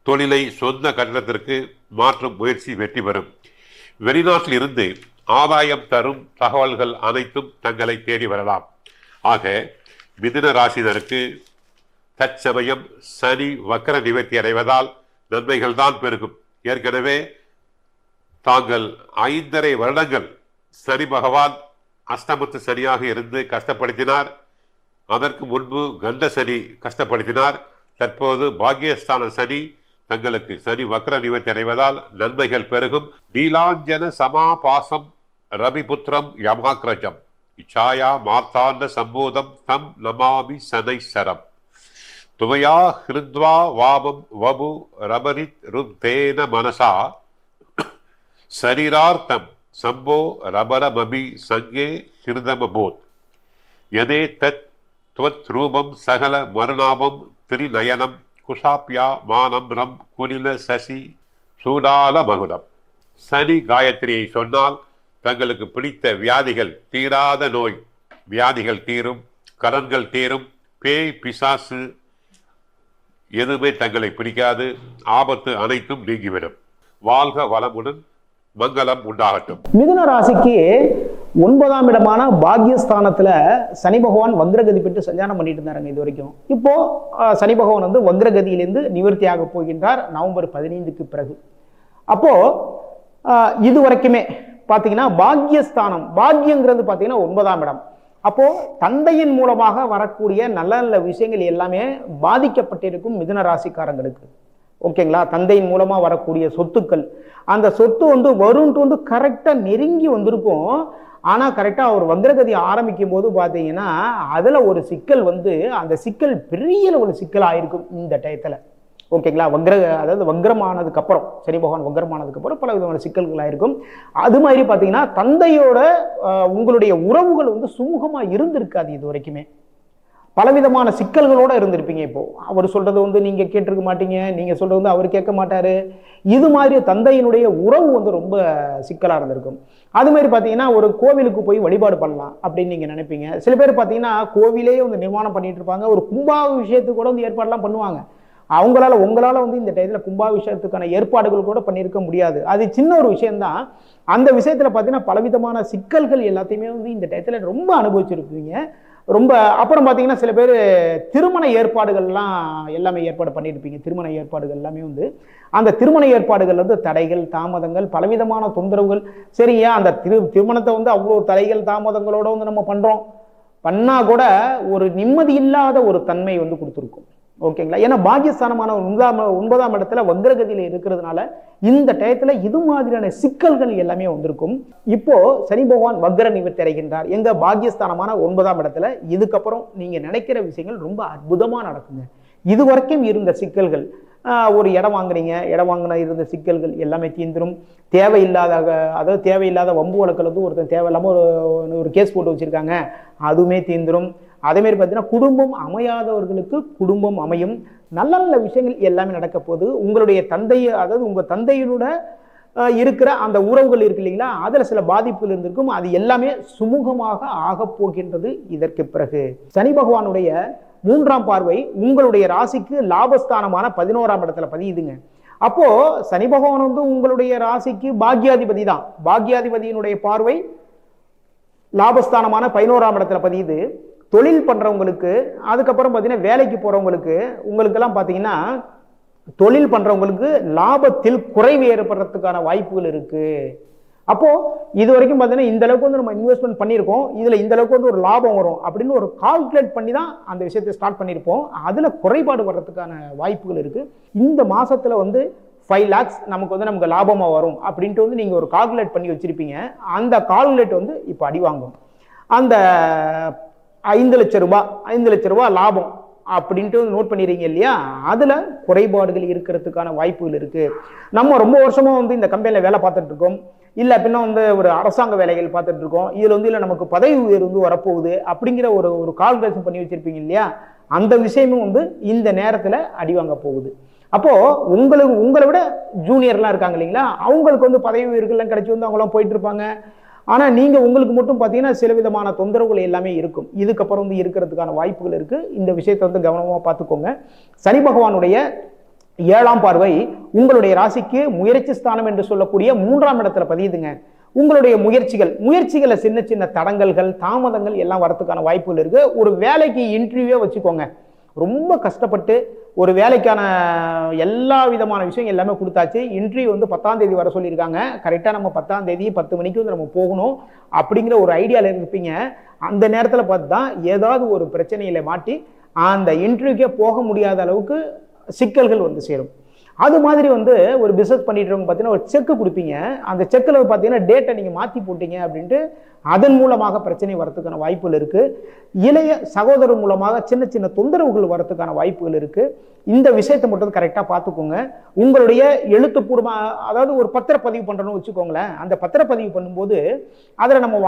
Speaker 2: தொழிலை சொந்த கட்டிடத்திற்கு மாற்றும் முயற்சி வெற்றி பெறும். வெளிநாட்டில் இருந்து ஆதாயம் தரும் தகவல்கள் அனைத்தும் தங்களை தேடி வரலாம். ஆக மிதுன ராசினருக்கு தற்சமயம் சனி வக்கர நிவர்த்தி அடைவதால் நன்மைகள் தான் பெருகும். ஏற்கனவே தாங்கள் 5.5 வருடங்கள் சனி பகவான் அஷ்டமத்து சனியாக இருந்து கஷ்டப்படுத்தினார். அதற்கு முன்பு கண்ட சனி கஷ்டப்படுத்தினார். தற்போது பாக்கியஸ்தான சனி தங்களுக்கு சனி வக்கர நிவர்த்தி அடைவதால் நன்மைகள் பெருகும். நீலாஞ்சன சமாபாசம் ரவிபுத்திரம் யமாக்ரஜம் இச்சாயா மார்த்தாண்ட சம்போதம் தம் நமாமி சனைசரம் துவையா ஹிருத்வா வாமம் வபு ரமரித் ருத்தேன மனசா சரீரார்த்தம் சம்போ ரபரமபி சங்கே ஹிருதமபோத் யதே தத் துவத் ரூபம் சகல மருணாபம் திரிநயனம் குஷாப்யா மானம்ரம் குனில சசி சூடால மகுடம். சனி காயத்ரியை சொன்னால் தங்களுக்கு பிடித்த வியாதிகள், தீராத நோய் வியாதிகள் தீரும், கடன்கள் தீரும், பேய் பிசாசு எதுவுமே தங்களை பிடிக்காது, ஆபத்து அனைத்தும் நீங்கிவிடும். வாழ்க வளமுடன், மங்களம் உண்டாகட்டும்.
Speaker 3: மிதுன ராசிக்கு 9ஆம் இடமான பாக்யஸ்தானத்துல சனி பகவான் வக்ரகதி பெற்று சஞ்சாரம் பண்ணிட்டு இருந்தாருங்க இது வரைக்கும். இப்போ சனி பகவான் வந்து வக்ரகதியிலிருந்து நிவர்த்தியாக போகின்றார் நவம்பர் 15க்கு பிறகு. அப்போ இது வரைக்குமே பார்த்தீங்கன்னா பாக்யஸ்தானம், பாக்யங்கிறது பார்த்தீங்கன்னா 9ஆம் இடம். அப்போ தந்தையின் மூலமாக வரக்கூடிய நல்ல நல்ல விஷயங்கள் எல்லாமே பாதிக்கப்பட்டிருக்கும் மிதுன ராசிக்காரங்களுக்கு. ஓகேங்களா? தந்தையின் மூலமா வரக்கூடிய சொத்துக்கள், அந்த சொத்து வந்து வரும்ட்டு வந்து கரெக்டா நெருங்கி வந்திருக்கும். ஆனா கரெக்டா அவர் வக்ரகதி ஆரம்பிக்கும் போது பாத்தீங்கன்னா அதுல ஒரு சிக்கல் வந்து, அந்த சிக்கல் பெரிய ஒரு சிக்கல் ஆயிருக்கும் இந்த டயத்துல. ஓகேங்களா? அதாவது வக்ரமானதுக்கு அப்புறம், சனி பகவான் வக்ரமானதுக்கு அப்புறம் பல விதமான சிக்கல்கள் ஆயிருக்கும். அது மாதிரி பாத்தீங்கன்னா தந்தையோட உங்களுடைய உறவுகள் வந்து சுமூகமா இருந்திருக்காது இது வரைக்குமே. பலவிதமான சிக்கல்களோட இருந்திருப்பீங்க. இப்போ அவர் சொல்றது வந்து நீங்க கேட்டிருக்க மாட்டீங்க, நீங்க சொல்றது வந்து அவர் கேட்க மாட்டாரு. இது மாதிரி தந்தையினுடைய உறவு வந்து ரொம்ப சிக்கலா இருந்திருக்கும். அது மாதிரி பார்த்தீங்கன்னா ஒரு கோவிலுக்கு போய் வழிபாடு பண்ணலாம் அப்படின்னு நீங்க நினைப்பீங்க. சில பேர் பார்த்தீங்கன்னா கோவிலே வந்து நிர்மாணம் பண்ணிட்டு இருப்பாங்க, ஒரு கும்பாபிஷேகத்துக்கு கூட வந்து ஏற்பாடுலாம் பண்ணுவாங்க. உங்களால வந்து இந்த டயத்துல கும்பாபிஷேகத்துக்கான ஏற்பாடுகள் கூட பண்ணியிருக்க முடியாது. அது சின்ன ஒரு விஷயம்தான். அந்த விஷயத்துல பார்த்தீங்கன்னா பலவிதமான சிக்கல்கள் எல்லாத்தையுமே வந்து இந்த டயத்துல ரொம்ப அனுபவிச்சிருப்பீங்க. ரொம்ப அப்புறம் பார்த்தீங்கன்னா சில பேர் திருமண ஏற்பாடுகள்லாம் எல்லாமே ஏற்பாடு பண்ணியிருப்பீங்க. திருமண ஏற்பாடுகள் எல்லாமே வந்து அந்த திருமண ஏற்பாடுகள் வந்து தடைகள், தாமதங்கள், பலவிதமான தொந்தரவுகள். சரியா, அந்த திருமணத்தை வந்து அவ்வளோ தடைகள் தாமதங்களோட வந்து நம்ம பண்ணா கூட ஒரு நிம்மதி இல்லாத ஒரு தன்மை வந்து கொடுத்துருக்கும். ஓகேங்களா? ஏன்னா பாக்கியஸ்தானமான 9ஆம் இடத்துல வக்ரகதியில இருக்கிறதுனால இந்த டயத்துல இது மாதிரியான சிக்கல்கள் எல்லாமே வந்திருக்கும். இப்போ சனி பகவான் வக்ர நிவர்த்தி அடைகின்றார் எங்க பாக்கியஸ்தானமான 9ஆம் இடத்துல. இதுக்கப்புறம் நீங்க நினைக்கிற விஷயங்கள் ரொம்ப அற்புதமா நடக்குங்க. இது வரைக்கும் இருந்த சிக்கல்கள், ஒரு இடம் வாங்குறீங்க, இடம் வாங்கின இருந்த சிக்கல்கள் எல்லாமே தீர்ந்துடும். தேவையில்லாத வம்பு வழக்கில் வந்து ஒருத்தன் தேவையில்லாம ஒரு கேஸ் போட்டு வச்சிருக்காங்க, அதுவுமே தீர்ந்துடும். அதே மாதிரி பார்த்தீங்கன்னா குடும்பம் அமையாதவர்களுக்கு குடும்பம் அமையும். நல்ல நல்ல விஷயங்கள் எல்லாமே நடக்க போகுது. உங்களுடைய அதாவது உங்க தந்தையினோட இருக்கிற அந்த உறவுகள் இருக்கு இல்லைங்களா, அதுல சில பாதிப்புகள் இருந்திருக்கும். அது எல்லாமே சுமூகமாக ஆக போகின்றது இதற்கு பிறகு. சனி பகவானுடைய 3ஆம் பார்வை உங்களுடைய ராசிக்கு லாபஸ்தானமான 11ஆம் இடத்துல பதியுதுங்க. அப்போ சனி பகவான் வந்து உங்களுடைய ராசிக்கு பாக்யாதிபதி தான். பாக்யாதிபதியினுடைய பார்வை லாபஸ்தானமான 11ஆம் இடத்துல பதியுது. தொழில் பண்றவங்களுக்கு, அதுக்கப்புறம் பார்த்தீங்கன்னா வேலைக்கு போறவங்களுக்கு, உங்களுக்கெல்லாம் பார்த்தீங்கன்னா தொழில் பண்றவங்களுக்கு லாபத்தில் குறைவு ஏற்படுறதுக்கான வாய்ப்புகள் இருக்கு. அப்போ இது வரைக்கும் பார்த்தீங்கன்னா இந்த அளவுக்கு வந்து நம்ம இன்வெஸ்ட்மெண்ட் பண்ணியிருக்கோம், இதுல இந்த அளவுக்கு வந்து ஒரு லாபம் வரும் அப்படின்னு ஒரு கால்குலேட் பண்ணி தான் அந்த விஷயத்தை ஸ்டார்ட் பண்ணியிருப்போம். அதுல குறைபாடு வர்றதுக்கான வாய்ப்புகள் இருக்கு. இந்த மாசத்துல வந்து 5 lakhs நமக்கு லாபமா வரும் அப்படின்ட்டு வந்து நீங்க ஒரு கால்குலேட் பண்ணி வச்சிருப்பீங்க. அந்த கால்குலேட் வந்து இப்போ அடி வாங்கும். அந்த ₹5,00,000 லாபம் அப்படின்ட்டு நோட் பண்ணிடுறீங்க இல்லையா, அதில் குறைபாடுகள் இருக்கிறதுக்கான வாய்ப்புகள் இருக்குது. நம்ம ரொம்ப வருஷமாக வந்து இந்த கம்பெனியில் வேலை பார்த்துட்டு இருக்கோம், இல்லை அப்படின்னா வந்து ஒரு அரசாங்க வேலைகள் பார்த்துட்டு இருக்கோம், இதில் வந்து இல்லை நமக்கு பதவி உயர்வு வந்து வரப்போகுது அப்படிங்கிற ஒரு கால்குலேஷன் பண்ணி வச்சிருப்பீங்க இல்லையா, அந்த விஷயமும் வந்து இந்த நேரத்தில் அடிவாங்க போகுது. அப்போது உங்களை விட ஜூனியர்லாம் இருக்காங்க இல்லைங்களா, அவங்களுக்கு வந்து பதவி உயர்வுகள்லாம் கிடைச்சி வந்து அவங்களாம் போயிட்டு இருப்பாங்க. ஆனால் நீங்கள் உங்களுக்கு மட்டும் பார்த்தீங்கன்னா சில விதமான தொந்தரவுகள் எல்லாமே இருக்கும். இதுக்கப்புறம் வந்து இருக்கிறதுக்கான வாய்ப்புகள் இருக்குது. இந்த விஷயத்தை வந்து கவனமாக பார்த்துக்கோங்க. சனி பகவானுடைய 7ஆம் பார்வை உங்களுடைய ராசிக்கு முயற்சி ஸ்தானம் என்று சொல்லக்கூடிய 3ஆம் இடத்துல பதியுதுங்க. உங்களுடைய முயற்சிகளை சின்ன சின்ன தடங்கல்கள், தாமதங்கள் எல்லாம் வரதுக்கான வாய்ப்புகள் இருக்குது. ஒரு வேலைக்கு இன்டர்வியூவே வச்சுக்கோங்க, ரொம்ப கஷ்டப்பட்டு ஒரு வேலைக்கான எல்லா விதமான விஷயம் எல்லாமே கொடுத்தாச்சு. இன்டர்வியூ வந்து 10ஆம் தேதி வர சொல்லியிருக்காங்க. கரெக்டாக நம்ம 10ஆம் தேதி 10 மணிக்கு வந்து நம்ம போகணும் அப்படிங்கிற ஒரு ஐடியாவில் இருப்பீங்க. அந்த நேரத்தில் பார்த்து தான் ஏதாவது ஒரு பிரச்சனையில் மாட்டி அந்த இன்டர்வியூக்கே போக முடியாத அளவுக்கு சிக்கல்கள் வந்து சேரும். அது மாதிரி வந்து ஒரு பிஸ்னஸ் பண்ணிட்டு இருக்கவங்க பார்த்தீங்கன்னா ஒரு செக்கு கொடுப்பீங்க. அந்த செக்கில் பார்த்தீங்கன்னா டேட்டை நீங்கள் மாற்றி போட்டீங்க அப்படின்ட்டு அதன் மூலமாக பிரச்சனை வரத்துக்கான வாய்ப்புகள் இருக்குது. இளைய சகோதரர் மூலமாக சின்ன சின்ன தொந்தரவுகள் வரத்துக்கான வாய்ப்புகள் இருக்குது. இந்த விஷயத்தை மட்டும் கரெக்டாக பார்த்துக்கோங்க. உங்களுடைய எழுத்துப்பூர்வமாக, அதாவது ஒரு பத்திரப்பதிவு பண்ணுறோன்னு வச்சுக்கோங்களேன், அந்த பத்திரப்பதிவு பண்ணும்போது அதில் நம்ம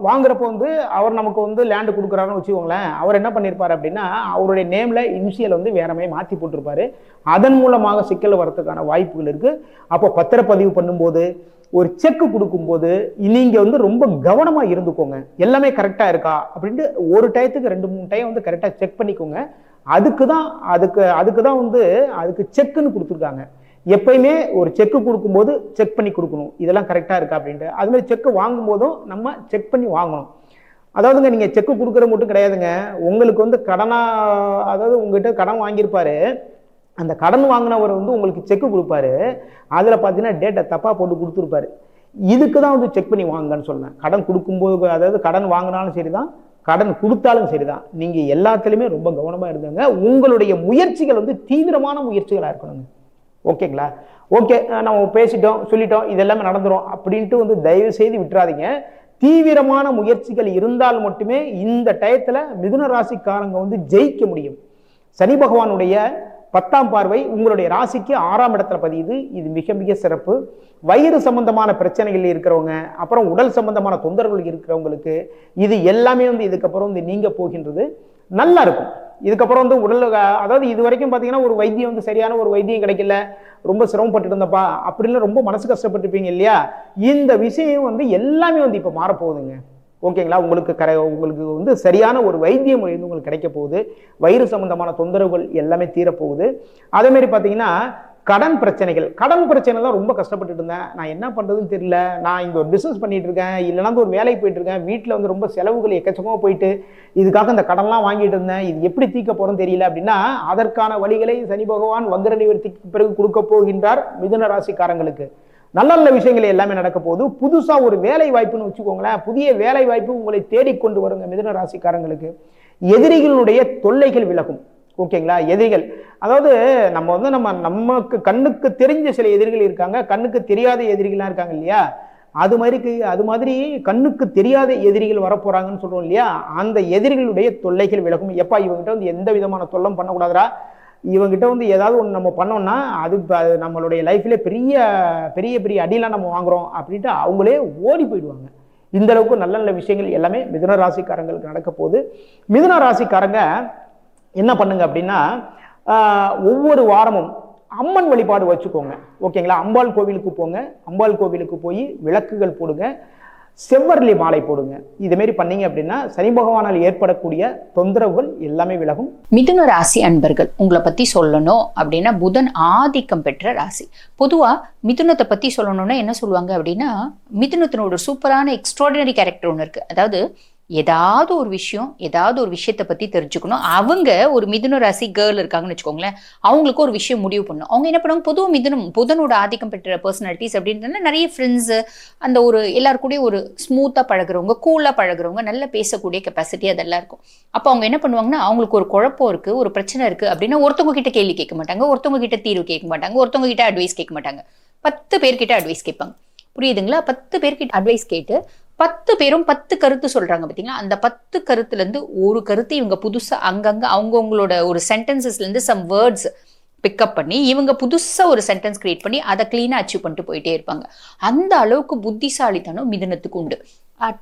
Speaker 3: வாங்குறப்போ வந்து அவர் நமக்கு வந்து லேண்டு கொடுக்குறாருன்னு வச்சுக்கோங்களேன், அவர் என்ன பண்ணியிருப்பார் அப்படின்னா அவருடைய நேமில் இனிஷியல் வந்து வேற மாதிரி மாற்றி போட்டிருப்பாரு. அதன் மூலமாக சிக்கல் வரத்துக்கான வாய்ப்புகள் இருக்குது. அப்போ பத்திரப்பதிவு பண்ணும்போது, ஒரு செக்கு கொடுக்கும்போது நீங்க வந்து ரொம்ப கவனமா இருந்துக்கோங்க. எல்லாமே கரெக்டா இருக்கா அப்படின்ட்டு ஒரு டயத்துக்கு 2-3 டைம் வந்து கரெக்டா செக் பண்ணிக்கோங்க. அதுக்கு தான் வந்து அதுக்கு செக்குன்னு கொடுத்துருக்காங்க. எப்பயுமே ஒரு செக்கு கொடுக்கும்போது செக் பண்ணி கொடுக்கணும், இதெல்லாம் கரெக்டா இருக்கா அப்படின்ட்டு. அது மாதிரி செக்கு வாங்கும் நம்ம செக் பண்ணி வாங்கணும். அதாவதுங்க நீங்க செக்கு கொடுக்குற மட்டும் கிடையாதுங்க, உங்களுக்கு வந்து அதாவது உங்ககிட்ட கடன் வாங்கியிருப்பாரு, அந்த கடன் வாங்கினவர் வந்து உங்களுக்கு செக்கு கொடுப்பாரு, அதில் பார்த்தீங்கன்னா டேட்டை தப்பாக போட்டு கொடுத்துருப்பாரு. இதுக்கு தான் வந்து செக் பண்ணி வாங்கன்னு சொன்னேன். கடன் கொடுக்கும்போது, அதாவது கடன் வாங்கினாலும் சரிதான், கடன் கொடுத்தாலும் சரிதான், நீங்கள் எல்லாத்துலேயுமே ரொம்ப கவனமாக இருந்தங்க. உங்களுடைய முயற்சிகள் வந்து தீவிரமான முயற்சிகளாக இருக்கணுங்க. ஓகேங்களா? ஓகே, நம்ம பேசிட்டோம் சொல்லிட்டோம் இதெல்லாமே நடந்துடும் அப்படின்ட்டு வந்து தயவு செய்து விட்டுறாதீங்க. தீவிரமான முயற்சிகள் இருந்தால் மட்டுமே இந்த டயத்தில் மிதுன ராசிக்காரங்க வந்து ஜெயிக்க முடியும். சனி பகவானுடைய 10ஆம் பார்வை உங்களுடைய ராசிக்கு 6ஆம் இடத்துல பதியுது. இது மிக மிக சிறப்பு. வயிறு சம்பந்தமான பிரச்சனைகள் இருக்கிறவங்க, அப்புறம் உடல் சம்பந்தமான தொந்தரவுகள் இருக்கிறவங்களுக்கு இது எல்லாமே வந்து இதுக்கப்புறம் வந்து நீங்க போகின்றது நல்லா இருக்கும். இதுக்கப்புறம் வந்து உடல், அதாவது இது வரைக்கும் பார்த்தீங்கன்னா ஒரு வைத்தியம் வந்து சரியான ஒரு வைத்தியம் கிடைக்கல, ரொம்ப சிரமப்பட்டு இருந்தப்பா அப்படின்னு ரொம்ப மனசு கஷ்டப்பட்டுருப்பீங்க இல்லையா, இந்த விஷயம் வந்து எல்லாமே வந்து இப்போ மாறப்போகுதுங்க. ஓகேங்களா? உங்களுக்கு வந்து சரியான ஒரு வைத்திய முறை வந்து உங்களுக்கு கிடைக்க போகுது. வயிறு சம்பந்தமான தொந்தரவுகள் எல்லாமே தீரப்போகுது. அதே மாதிரி பார்த்தீங்கன்னா கடன் பிரச்சனை தான் ரொம்ப கஷ்டப்பட்டு இருந்தேன், நான் என்ன பண்றதுன்னு தெரியல, நான் இந்த ஒரு பிசினஸ் பண்ணிட்டு இருக்கேன், இல்லைன்னா ஒரு வேலைக்கு போயிட்டு இருக்கேன், வீட்டில் வந்து ரொம்ப செலவுகள் எக்கச்சக்கமாக போயிட்டு இதுக்காக இந்த கடன்லாம் வாங்கிட்டு இருந்தேன், இது எப்படி தீர்க்க போறோம்னு தெரியல அப்படின்னா அதற்கான வழிகளை சனி பகவான் வக்ர நிவர்த்திக்கு பிறகு கொடுக்க போகின்றார். மிதுன ராசிக்காரங்களுக்கு நல்ல நல்ல விஷயங்கள் எல்லாமே நடக்க போகுது. புதுசா ஒரு வேலை வாய்ப்புன்னு வச்சுக்கோங்களேன், புதிய வேலை வாய்ப்பு உங்களை தேடிக்கொண்டு வருங்க. மிதுன ராசிக்காரங்களுக்கு எதிரிகளுடைய தொல்லைகள் விலகும். ஓகேங்களா? எதிரிகள், அதாவது நமக்கு கண்ணுக்கு தெரிஞ்ச சில எதிரிகள் இருக்காங்க, கண்ணுக்கு தெரியாத எதிரிகள்லாம் இருக்காங்க இல்லையா, அது மாதிரி கண்ணுக்கு தெரியாத எதிரிகள் வரப்போறாங்கன்னு சொல்றோம் இல்லையா, அந்த எதிரிகளுடைய தொல்லைகள் விலகும். எப்பா இவங்ககிட்ட வந்து எந்த விதமான தொல்லம் பண்ணக்கூடாதுரா, இவங்கிட்ட வந்து ஏதாவது ஒன்று நம்ம பண்ணோம்னா அது நம்மளுடைய லைஃப்ல பெரிய பெரிய பெரிய அடியெல்லாம் நம்ம வாங்குறோம் அப்படின்ட்டு அவங்களே ஓடி போயிடுவாங்க. இந்த அளவுக்கு நல்ல நல்ல விஷயங்கள் எல்லாமே மிதுன ராசிக்காரங்களுக்கு நடக்க போகுது. மிதுன ராசிக்காரங்க என்ன பண்ணுங்க அப்படின்னா ஒவ்வொரு வாரமும் அம்மன் வழிபாடு வச்சுக்கோங்க. ஓகேங்களா? அம்பாள் கோவிலுக்கு போங்க, அம்பாள் கோவிலுக்கு போய் விளக்குகள் போடுங்க, செவ்வரளி மாலை போடுங்க. இது மாதிரி பண்ணீங்க அப்படின்னா சனி பகவானால் ஏற்படக்கூடிய தொந்தரவுகள் எல்லாமே விலகும்.
Speaker 4: மிதுன ராசி அன்பர்கள், உங்களை பத்தி சொல்லணும் அப்படின்னா புதன் ஆதிக்கம் பெற்ற ராசி. பொதுவா மிதுனத்தை பத்தி சொல்லணும்னா என்ன சொல்லுவாங்க அப்படின்னா, மிதுனத்தினோட சூப்பரான எக்ஸ்ட்ராடினரி கேரக்டர் ஒன்று இருக்கு. அதாவது ஏதாவது ஒரு விஷயத்தை பத்தி தெரிஞ்சுக்கணும். அவங்க ஒரு மிதுன ராசி கேர்ள் இருக்காங்கன்னு வச்சுக்கோங்களேன், அவங்களுக்கு ஒரு விஷயம் முடிவு பண்ணும். அவங்க என்ன பண்ணுவாங்க, பொதுவாக புதனோட ஆதிக்கம் பெற்ற பர்சனாலிட்டிஸ் அப்படின்றதுனா நிறைய ஃப்ரெண்ட்ஸ், அந்த ஒரு எல்லாருக்கூடயும் ஒரு ஸ்மூத்தா பழகுறவங்க, கூலா பழகுறவங்க, நல்லா பேசக்கூடிய கெப்பாசிட்டி அதெல்லாம் இருக்கும். அப்போ அவங்க என்ன பண்ணுவாங்கன்னா, அவங்களுக்கு ஒரு குழப்பம் இருக்கு, ஒரு பிரச்சனை இருக்கு அப்படின்னா ஒருத்தவங்க கிட்ட கேள்வி கேட்க மாட்டாங்க, ஒருத்தவங்க கிட்ட தீர்வு கேட்க மாட்டாங்க, ஒருத்தவங்க கிட்ட அட்வைஸ் கேட்க மாட்டாங்க, 10 பேர்கிட்ட அட்வைஸ் கேட்பாங்க. புரியுதுங்களா? 10 பேர்கிட்ட அட்வைஸ் கேட்டு 10 பேரும் 10 கருத்து சொல்றாங்க பார்த்தீங்களா, அந்த 10 கருத்துல இருந்து ஒரு கருத்து இவங்க புதுசா அங்கங்க அவங்கவுங்களோட ஒரு சென்டென்சஸ்ல இருந்து சம் வேர்ட்ஸ் பிக்கப் பண்ணி இவங்க புதுசா ஒரு சென்டென்ஸ் கிரியேட் பண்ணி அதை கிளீனா அச்சீவ் பண்ணிட்டு போயிட்டே இருப்பாங்க. அந்த அளவுக்கு புத்திசாலித்தனம் மிதுனத்துக்கு உண்டு.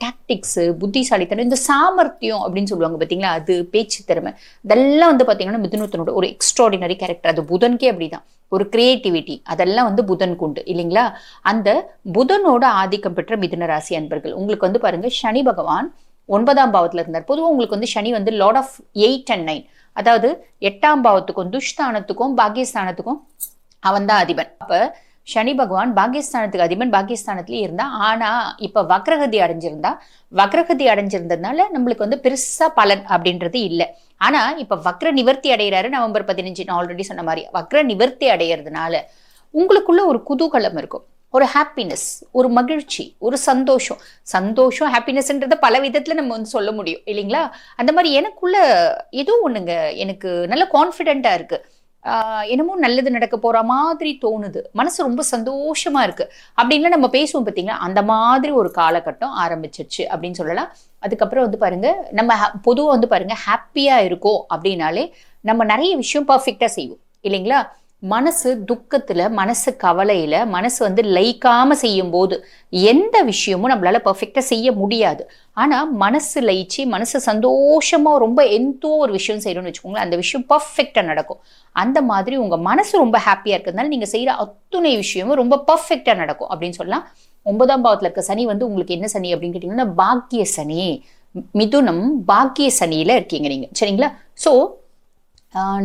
Speaker 4: டாக்டிக்ஸ், புத்திசாலித்தனம், இந்த சாமர்த்தியம் அப்படின்னு சொல்லுவாங்க பார்த்தீங்களா, அது பேச்சு திறமை, இதெல்லாம் வந்து பார்த்தீங்கன்னா மிதுனத்தினோட ஒரு எக்ஸ்ட்ராடினரி கேரக்டர். அது புதனுக்கே அப்படிதான். ஒரு கிரியேட்டிவிட்டி, அதெல்லாம் வந்து புதனுக்கு உண்டு இல்லைங்களா. அந்த புதனோட ஆதிக்கம் பெற்ற மிதுன ராசி அன்பர்கள் உங்களுக்கு வந்து பாருங்க, சனி பகவான் 9ஆம் பாவத்துல இருந்தார். பொதுவாக உங்களுக்கு வந்து சனி வந்து லார்ட் ஆஃப் 8 and 9, அதாவது 8ஆம் பாவத்துக்கும் துஷ்தானத்துக்கும் பாக்கியஸ்தானத்துக்கும் அவன் தான் அதிபன். அப்ப சனி பகவான் பாக்கியஸ்தானத்துக்கு அதிபன், பாக்கியஸ்தானத்திலேயே இருந்தா. ஆனா இப்ப வக்ரகதி அடைஞ்சிருந்ததுனால நம்மளுக்கு வந்து பெருசா பலன் அப்படின்றது இல்லை. ஆனா இப்ப வக்ர நிவர்த்தி அடைகிறாரு நவம்பர் 15. நான் ஆல்ரெடி சொன்ன மாதிரி வக்ர நிவர்த்தி அடைகிறதுனால உங்களுக்குள்ள ஒரு குதூகலம் இருக்கும், ஒரு ஹாப்பினஸ், ஒரு மகிழ்ச்சி, ஒரு சந்தோஷம் ஹாப்பினஸ்ன்றத பல விதத்துல நம்ம வந்து சொல்ல முடியும் இல்லைங்களா. அந்த மாதிரி எனக்குள்ள ஏதோ ஒண்ணுங்க, எனக்கு நல்ல கான்ஃபிடென்ட்டா இருக்கு, என்னமோ நல்லது நடக்க போற மாதிரி தோணுது, மனசு ரொம்ப சந்தோஷமா இருக்கு அப்படின்லாம் நம்ம பேசுவோம் பார்த்தீங்களா. அந்த மாதிரி ஒரு காலகட்டம் ஆரம்பிச்சிருச்சு அப்படின்னு சொல்லலாம். அதுக்கப்புறம் வந்து பாருங்க, நம்ம பொதுவாக வந்து பாருங்க ஹாப்பியா இருக்கோம் அப்படின்னாலே நம்ம நிறைய விஷயம் பர்ஃபெக்டா செய்வோம் இல்லைங்களா. மனசு துக்கத்துல, மனசு கவலையில, மனசு வந்து லயிக்காம செய்யும் போது எந்த விஷயமும் நம்மளால பர்ஃபெக்டா செய்ய முடியாது. ஆனா மனசு லயிச்சு, மனசு சந்தோஷமா ரொம்ப எந்தோ ஒரு விஷயம் செய்யணும்னு வச்சுக்கோங்களேன், அந்த விஷயம் பர்ஃபெக்டா நடக்கும். அந்த மாதிரி உங்க மனசு ரொம்ப ஹாப்பியா இருக்கிறதுனால நீங்க செய்யற அத்துணை விஷயமும் ரொம்ப பர்ஃபெக்டா நடக்கும் அப்படின்னு சொல்லலாம். 9ஆம் பாவத்துல இருக்க சனி வந்து உங்களுக்கு என்ன சனி அப்படின்னு கேட்டீங்கன்னா பாக்கிய சனி. மிதுனம் பாக்கிய சனியில இருக்கீங்க நீங்க, சரிங்களா. ஸோ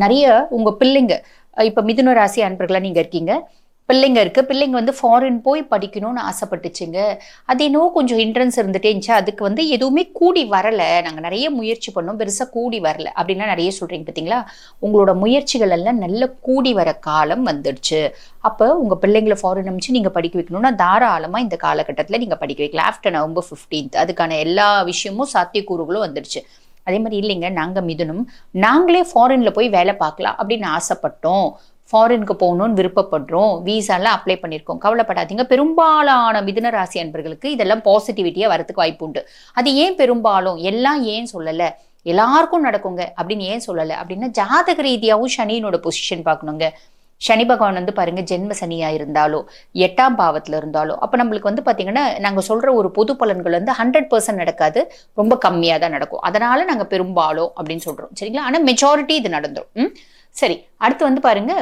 Speaker 4: நிறைய உங்க பிள்ளைங்க, இப்ப மிதுன ராசி அன்பர்களா நீங்க இருக்கீங்க, பிள்ளைங்க வந்து ஃபாரின் போய் படிக்கணும்னு ஆசைப்பட்டுச்சுங்க. அது என்னவோ கொஞ்சம் ஹிண்ட்ரன்ஸ் இருந்துட்டே இருந்துச்சு, அதுக்கு வந்து எதுவுமே கூடி வரல, நாங்க நிறைய முயற்சி பண்ணோம், பெருசா கூடி வரல அப்படின்னா நிறைய சொல்றீங்க பார்த்தீங்களா. உங்களோட முயற்சிகள் எல்லாம் நல்ல கூடி வர காலம் வந்துடுச்சு. அப்ப உங்க பிள்ளைங்களை ஃபாரின் அனுப்பிச்சு நீங்க படிக்க வைக்கணும்னா தாராளமா இந்த காலகட்டத்துல நீங்க படிக்க வைக்கலாம். ஆஃப்டர் நவம்பர் 15 அதுக்கான எல்லா விஷயமும் சாத்தியக்கூறுகளும் வந்துடுச்சு. அதே மாதிரி இல்லைங்க, நாங்க மிதுனம் நாங்களே ஃபாரின்ல போய் வேலை பார்க்கலாம் அப்படின்னு ஆசைப்பட்டோம், ஃபாரினுக்கு போகணும்னு விருப்பப்படுறோம், வீசாலாம் அப்ளை பண்ணியிருக்கோம், கவலைப்படாதீங்க. பெரும்பாலான மிதுன ராசி அன்பர்களுக்கு இதெல்லாம் பாசிட்டிவிட்டியா வரதுக்கு வாய்ப்பு உண்டு. அது ஏன் பெரும்பாலும், எல்லாம் ஏன் சொல்லலை, எல்லாருக்கும் நடக்குங்க அப்படின்னு ஏன் சொல்லலை அப்படின்னா ஜாதக ரீதியாகவும் சனியினோட பொசிஷன் பார்க்கணுங்க. சனி பகவான் வந்து பாருங்க ஜென்ம சனியா இருந்தாலோ 8ஆம் பாவத்துல இருந்தாலோ அப்ப நம்மளுக்கு வந்து பாத்தீங்கன்னா நாங்க சொல்ற ஒரு பொது பலன்கள் வந்து 100% நடக்காது, ரொம்ப கம்மியா தான் நடக்கும். அதனால நாங்க பெரும்பாலும் அப்படின்னு சொல்றோம், சரிங்களா. ஆனா மெஜாரிட்டி இது நடந்துரும். சரி, அடுத்து வந்து பாருங்க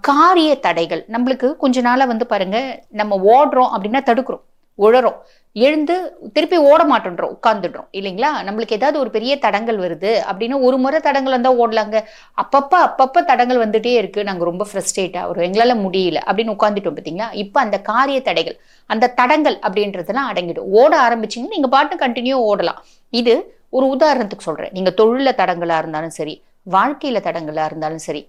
Speaker 4: காரிய தடைகள். நம்மளுக்கு கொஞ்ச நாளா வந்து பாருங்க நம்ம ஓடுறோம் அப்படின்னா தடுக்கிறோம், உழறோம், எழுந்து திருப்பி ஓட மாட்டோன்றோம், உட்கார்ந்துடுறோம் இல்லைங்களா. நம்மளுக்கு ஏதாவது ஒரு பெரிய தடங்கள் வருது அப்படின்னா ஒரு முறை தடங்கள் வந்தா ஓடலாங்க, அப்பப்ப தடங்கள் வந்துட்டே இருக்கு, நாங்க ரொம்ப ஃப்ரஸ்ட்ரேட்டா ஒரு எங்களால முடியல அப்படின்னு உட்காந்துட்டோம் பார்த்தீங்களா. இப்ப அந்த காரிய தடைகள், அந்த தடங்கள் அப்படின்றதெல்லாம் அடங்கிடும். ஓட ஆரம்பிச்சிங்கன்னா நீங்க பாட்டு கண்டினியூ ஓடலாம். இது ஒரு உதாரணத்துக்கு சொல்றேன். நீங்க தொழில தடங்களா இருந்தாலும் சரி, வாழ்க்கையில தடங்களா இருந்தாலும் சரி,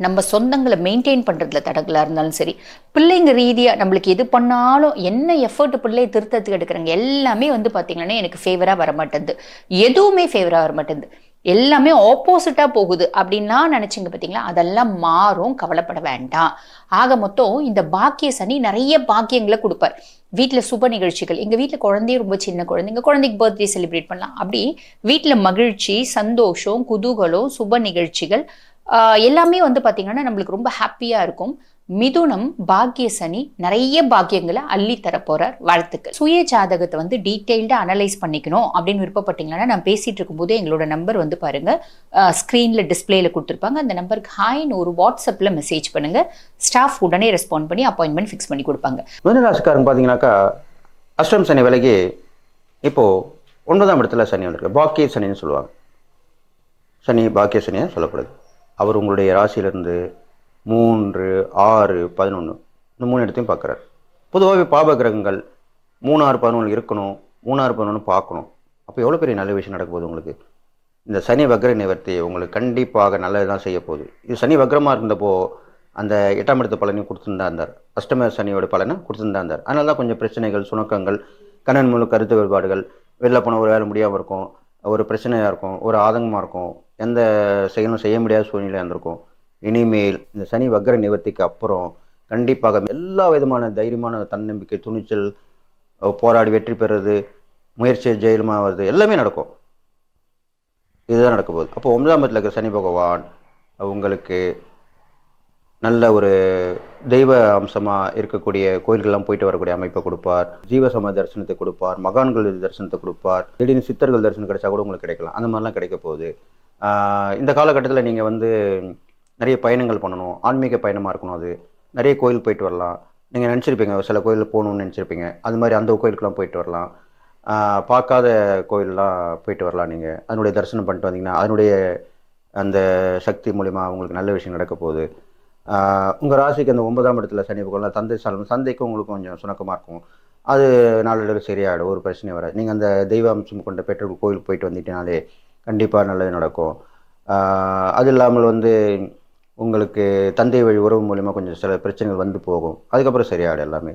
Speaker 4: நம்ம சொந்தங்களை மெயின்டைன் பண்றதுல தடங்களா இருந்தாலும் சரி, பிள்ளைங்க ரீதியா நம்மளுக்கு எது பண்ணாலும் என்ன எஃபர்ட் பிள்ளையை திருத்தத்துக்கு எடுக்கிறாங்க எல்லாமே வந்து பாத்தீங்கன்னா எனக்கு ஃபேவரா வர மாட்டேங்குது, எதுவுமே ஃபேவரா வர மாட்டேங்குது, எல்லாமே ஆப்போசிட்டா போகுது அப்படின்லாம் நினைச்சிங்க பார்த்தீங்களா. அதெல்லாம் மாறும், கவலைப்பட வேண்டாம். ஆக மொத்தம் இந்த பாக்கிய சனி நிறைய பாக்கியங்களை கொடுப்பார். வீட்டுல சுப நிகழ்ச்சிகள், எங்க வீட்டுல குழந்தைய ரொம்ப சின்ன குழந்தைங்க, குழந்தைக்கு பர்த்டே செலிப்ரேட் பண்ணலாம், அப்படி வீட்டுல மகிழ்ச்சி, சந்தோஷம், குதூகலம், சுப நிகழ்ச்சிகள் எல்லாமே வந்து பாத்தீங்கன்னா நம்மளுக்கு ரொம்ப ஹாப்பியா இருக்கும். மிதுனம் பாக்கிய சனி நிறைய பாக்கியங்களை அள்ளி தரப்போறார். வாழ்த்துக்கள். சுய ஜாதகத்தை வந்து டீட்டெயில்டா அனலைஸ் பண்ணிக்கணும் அப்படின்னு விருப்பப்பட்டீங்கன்னா நான் பேசிட்டு இருக்கும்போது எங்களோட நம்பர் வந்து பாருங்க ஸ்கிரீன்ல டிஸ்பிளேல கொடுத்துருப்பாங்க. அந்த நம்பருக்கு ஹாய்னு ஒரு வாட்ஸ்அப்ல மெசேஜ் பண்ணுங்க, ஸ்டாஃப் உடனே ரெஸ்பாண்ட் பண்ணி அப்பாயின்மெண்ட் ஃபிக்ஸ் பண்ணி கொடுப்பாங்க.
Speaker 5: மிதுனராசிக்காரங்க பார்த்தீங்கன்னாக்கா அஷ்டம் சனி விலகி இப்போ 9ஆம் இடத்துல சனி வந்திருக்கு, பாக்கிய சனின்னு சொல்லுவாங்க. சனி பாக்கிய சனியாக சொல்லப்படுது. அவர் உங்களுடைய ராசியிலிருந்து 3, 6, 11 இந்த 3 இடத்தையும் பார்க்குறாரு. பொதுவாகவே பாப கிரகங்கள் 3, 6, 11 இருக்கணும், 3, 6, 11 பார்க்கணும். அப்போ எவ்வளோ பெரிய நல்ல விஷயம் நடக்க போகுது உங்களுக்கு. இந்த சனி வக்ர நிவர்த்தி உங்களுக்கு கண்டிப்பாக நல்லது தான் செய்ய போகுது. இது சனி வக்ரமாக இருந்தப்போ அந்த 8ஆம் இடத்து பலனையும் கொடுத்துருந்தா இருந்தார், அஷ்டம சனியோட பலனை கொடுத்துருந்தா இருந்தார். அதனால தான் கொஞ்சம் பிரச்சனைகள், சுணக்கங்கள், கண்ணன் மூலம் கருத்து வேறுபாடுகள், வெளில போன ஒரு வேலை முடியாமல் இருக்கும், ஒரு பிரச்சனையாக இருக்கும், ஒரு ஆதங்கமாக இருக்கும், எந்த செயலும் செய்ய முடியாத சூழ்நிலையாக இருந்திருக்கும். இனிமேல் இந்த சனி வக்ர நிவர்த்திக்கு அப்புறம் கண்டிப்பாக எல்லா விதமான தைரியமான தன்னம்பிக்கை, துணிச்சல், போராடி வெற்றி பெறுறது, முயற்சி ஜெயிலுமா வருது, எல்லாமே நடக்கும். இதுதான் நடக்க போகுது. அப்போ 9ஆம் இடத்துல இருக்கிற சனி பகவான் உங்களுக்கு நல்ல ஒரு தெய்வ அம்சமாக இருக்கக்கூடிய கோயில்கள்லாம் போயிட்டு வரக்கூடிய அமைப்பை கொடுப்பார், ஜீவசம தரிசனத்தை கொடுப்பார், மகான்கள் தரிசனத்தை கொடுப்பார், திடீர்னு சித்தர்கள் தரிசனம் கிடைச்சா கூட உங்களுக்கு கிடைக்கலாம். அந்த மாதிரிலாம் கிடைக்க போகுது. இந்த காலகட்டத்தில் நீங்கள் வந்து நிறைய பயணங்கள் பண்ணணும், ஆன்மீக பயணமாக இருக்கணும். அது நிறைய கோயில் போயிட்டு வரலாம். நீங்கள் நினச்சிருப்பீங்க சில கோயில் போகணுன்னு நினச்சிருப்பீங்க, அது மாதிரி அந்த கோயிலுக்கெலாம் போயிட்டு வரலாம். பார்க்காத கோயிலெலாம் போயிட்டு வரலாம். நீங்கள் அதனுடைய தரிசனம் பண்ணிட்டு வந்தீங்கன்னா அதனுடைய அந்த சக்தி மூலிமா உங்களுக்கு நல்ல விஷயம் நடக்க போகுது. உங்கள் ராசிக்கு அந்த 9ஆம் இடத்துல சனி பகவான் தந்தை சாலம், சந்தைக்கும் உங்களுக்கு கொஞ்சம் சுணக்கமாக இருக்கும். அது நாளடைவில் சரியாயிடும், ஒரு பிரச்சனையும் வராது. நீங்கள் அந்த தெய்வ அம்சம் கொண்ட பெற்றோர் கோயிலுக்கு போயிட்டு வந்துட்டீங்கனாலே கண்டிப்பாக நல்லது நடக்கும். அது இல்லாமல் வந்து உங்களுக்கு தந்தை வழி உறவு மூலிமா கொஞ்சம் சில பிரச்சனைகள் வந்து போகும், அதுக்கப்புறம் சரியாயிடும். எல்லாமே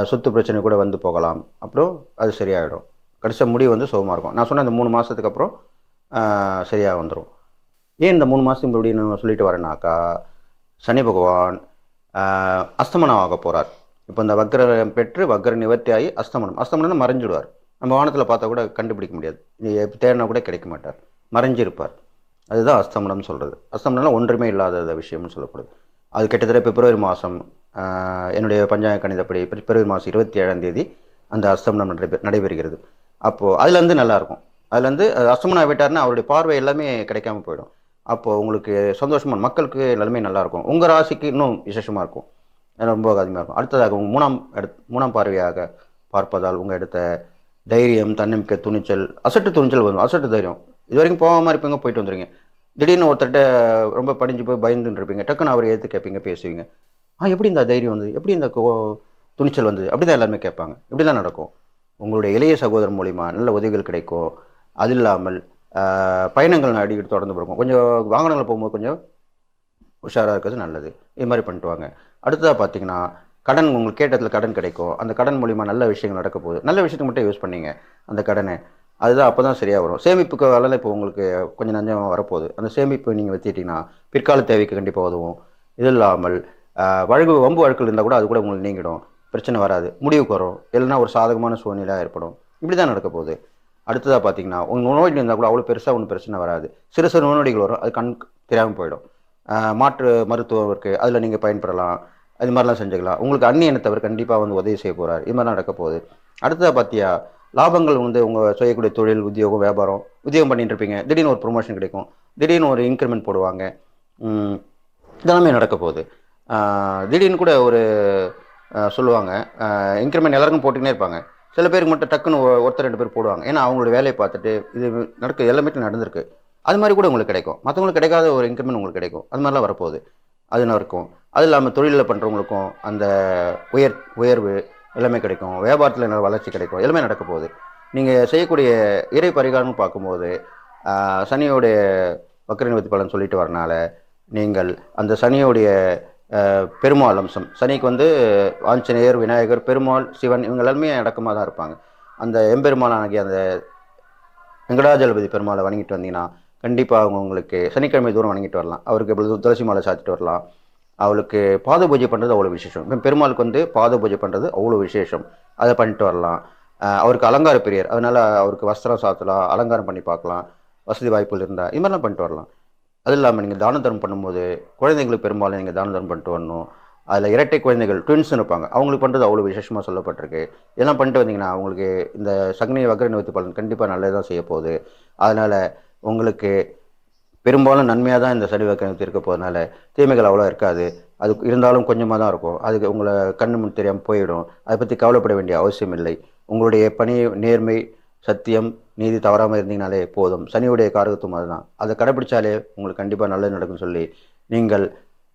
Speaker 5: சொத்து பிரச்சனை கூட வந்து போகலாம், அப்புறம் அது சரியாயிடும். கடைசியாக முடிவு வந்து சுகமாக இருக்கும். நான் சொன்ன அந்த 3 மாதத்துக்கு அப்புறம் சரியாக வந்துடும். ஏன் இந்த 3 மாதத்துக்கு இப்படி நான் சொல்லிட்டு வரேன்னாக்கா, சனி பகவான் அஸ்தமனம் ஆக போகிறார். இப்போ இந்த வக்ரம் பெற்று வக்ர நிவர்த்தி ஆகி அஸ்தமனம்னா மறைஞ்சிடுவார். நம்ம வானத்தில் பார்த்தா கூட கண்டுபிடிக்க முடியாது, தேடினா கூட கிடைக்க மாட்டார், மறைஞ்சிருப்பார். அதுதான் அஸ்தமனம் சொல்கிறது. அஸ்தமனம்னா ஒன்றுமே இல்லாத விஷயம்னு சொல்லப்படுது. அது கிட்டத்தட்ட பிப்ரவரி மாதம், என்னுடைய பஞ்சாங்க கணிதப்படி பிப்ரவரி மாதம் 27ஆம் தேதி அந்த அஸ்தமனம் நடைபெறுகிறது. அப்போது அதுலேருந்து நல்லாயிருக்கும். அதுலேருந்து அஸ்தமனம் ஆகிட்டார்னா அவருடைய பார்வை எல்லாமே கிடைக்காம போயிடும். அப்போது உங்களுக்கு சந்தோஷமாக, மக்களுக்கு எல்லாமே நல்லாயிருக்கும். உங்கள் ராசிக்கு இன்னும் விசேஷமாக இருக்கும், ரொம்ப அதிகமாக இருக்கும். அடுத்ததாக உங்கள் மூணாம் பார்வையாக பார்ப்பதால் உங்கள் எடுத்த தைரியம், தன்னம்பிக்கை, துணிச்சல், அசட்டு துணிச்சல் வரும். அசட்டு தைரியம் இது வரைக்கும் போகாமல் இருப்பீங்க, போயிட்டு வந்துடுங்க. திடீர்னு ஒருத்தர்கிட்ட ரொம்ப படிஞ்சு போய் பயந்துன்னு இருப்பீங்க, டக்குன்னு அவர் ஏற்று கேட்பீங்க, பேசுவீங்க. எப்படி இந்த தைரியம் வந்தது, எப்படி இந்த துணிச்சல் வந்தது, அப்படி தான் எல்லாருமே கேட்பாங்க. இப்படி தான் நடக்கும். உங்களுடைய இளைய சகோதரர் மூலிமா நல்ல உதவிகள் கிடைக்கும். அது இல்லாமல் பயணங்கள் அடிக்கடி தொடர்ந்து போகும். கொஞ்சம் வாகனங்கள் போகும்போது கொஞ்சம் உஷாராக இருக்கிறது நல்லது. இது மாதிரி பண்ணிட்டு வாங்க. அடுத்ததாக பார்த்தீங்கன்னா, கடன், உங்களுக்கு கேட்டதில் கடன் கிடைக்கும். அந்த கடன் மூலிமா நல்ல விஷயங்கள் நடக்க போகுது. நல்ல விஷயத்துக்கு மட்டும் யூஸ் பண்ணிங்க அந்த கடனை, அதுதான் அப்போ தான் சரியாக வரும். சேமிப்புக்கு வேலை இப்போ உங்களுக்கு கொஞ்சம் நஞ்சமாக வரப்போகுது. அந்த சேமிப்பு நீங்கள் வச்சுக்கிட்டிங்கன்னா பிற்கால தேவைக்கு கண்டிப்பாக உதவும். இது இல்லாமல் வம்பு வழக்குகள் இருந்தால் கூட அது கூட உங்களுக்கு நீங்கிடும், பிரச்சனை வராது, முடிவுக்கு வரும். இல்லைன்னா ஒரு சாதகமான சூழ்நிலை ஏற்படும். இப்படி தான் நடக்க போகுது. அடுத்ததாக பார்த்தீங்கன்னா, உங்கள் நோய் இருந்தால் கூட அவ்வளோ பெருசாக ஒன்றும் பிரச்சனை வராது. சிறு சிறு நோய்நொடிகள் வரும், அது கண் தெரியாமல் போயிடும். மாற்று மருத்துவம் இருக்குது, அதில் நீங்கள் பயன்படலாம். அது மாதிரிலாம் செஞ்சுக்கலாம். உங்களுக்கு அந்நிய இனத்தவர் கண்டிப்பாக வந்து உதவி செய்ய போகிறார். இது மாதிரிலாம் நடக்க போகுது. அடுத்ததாக பார்த்தியா, லாபங்கள் வந்து உங்கள் செய்யக்கூடிய தொழில், உத்தியோகம், உத்தியோகம் பண்ணிட்டு இருப்பீங்க, திடீர்னு ஒரு ப்ரொமோஷன் கிடைக்கும், திடீர்னு ஒரு இன்க்ரிமெண்ட் போடுவாங்க. இதெல்லாமே நடக்க போகுது. திடீர்னு கூட ஒரு சொல்லுவாங்க, இன்க்ரிமெண்ட் எல்லாருக்கும் போட்டுக்கினே இருப்பாங்க. சில பேருக்கு மட்டும் டக்குன்னு ஒருத்தர் 2 பேர் போடுவாங்க. ஏன்னா அவங்களோட வேலையை பார்த்துட்டு இது எல்லாமே நடந்திருக்கு. அது மாதிரி கூட உங்களுக்கு கிடைக்கும். மற்றவங்களுக்கு கிடைக்காத ஒரு இன்க்ரிமெண்ட் உங்களுக்கு கிடைக்கும். அது மாதிரிலாம் வரப்போகுது. அது நடக்கும். அது இல்லாமல் தொழிலில் பண்ணுறவங்களுக்கும் அந்த உயர்வு எல்லாமே கிடைக்கும். வியாபாரத்தில் நல்ல வளர்ச்சி கிடைக்கும். எல்லாமே நடக்க போகுது. நீங்கள் செய்யக்கூடிய இறை பரிகாரம்னு பார்க்கும்போது, சனியோடைய வக்ர நிவர்த்தி பலன் சொல்லிட்டு வரனால, நீங்கள் அந்த சனியோடைய பெருமாள் அம்சம், சனிக்கு வந்து ஆஞ்சநேயர், விநாயகர், பெருமாள், சிவன், இவங்க எல்லாருமே அடக்கமாக தான் இருப்பாங்க. அந்த எம்பெருமாளாகிய அந்த வெங்கடாஜலபதி பெருமாளை வணங்கிட்டு வந்தீங்கன்னா கண்டிப்பாக உங்களுக்கு சனிக்கிழமை தூரம் வணங்கிட்டு வரலாம். அவருக்கு எப்பொழுது துளசி மாலை சாத்திட்டு வரலாம். அவளுக்கு பாத பூஜை பண்ணுறது அவ்வளோ விசேஷம். இப்போ பெருமாளுக்கு வந்து பாத பூஜை பண்ணுறது அவ்வளோ விசேஷம். அதை பண்ணிட்டு வரலாம். அவருக்கு அலங்கார பிரியர், அதனால் அவருக்கு வஸ்திரம் சாத்தலாம், அலங்காரம் பண்ணி பார்க்கலாம், வசதி வாய்ப்புகள் இருந்தால் இது மாதிரிலாம் பண்ணிட்டு வரலாம். அது இல்லாமல் நீங்கள் தான தர்மம் பண்ணும்போது குழந்தைங்களுக்கு பெரும்பாலும் நீங்கள் தான தர்மம் பண்ணிட்டு வரணும். அதில் இரட்டை குழந்தைகள், ட்வின்ஸ்னு இருப்பாங்க, அவங்களுக்கு பண்ணுறது அவ்வளோ விசேஷமாக சொல்லப்பட்டிருக்கு. இதெல்லாம் பண்ணிட்டு வந்தீங்கன்னா உங்களுக்கு இந்த சக்னி வக்ர நிவர்த்தி பலன் கண்டிப்பாக நல்லதாக செய்ய போகுது. அதனால் உங்களுக்கு பெரும்பாலும் நன்மையாக தான் இந்த சனி வக்ர நிவர்த்தி இருக்க போகிறதுனால தீமைகள் அவ்வளோ இருக்காது. அது இருந்தாலும் கொஞ்சமாக தான் இருக்கும். அதுக்கு உங்களை கண்ணு முன் தெரியாமல் போயிடும். அதை பற்றி கவலைப்பட வேண்டிய அவசியம் இல்லை. உங்களுடைய பணி, நேர்மை, சத்தியம், நீதி தவறாமல் இருந்தீங்கனாலே போதும். சனியுடைய காரகத்துவம் அதுதான். அதை கடைப்பிடிச்சாலே உங்களுக்கு கண்டிப்பாக நல்லது நடக்கும்னு சொல்லி நீங்கள்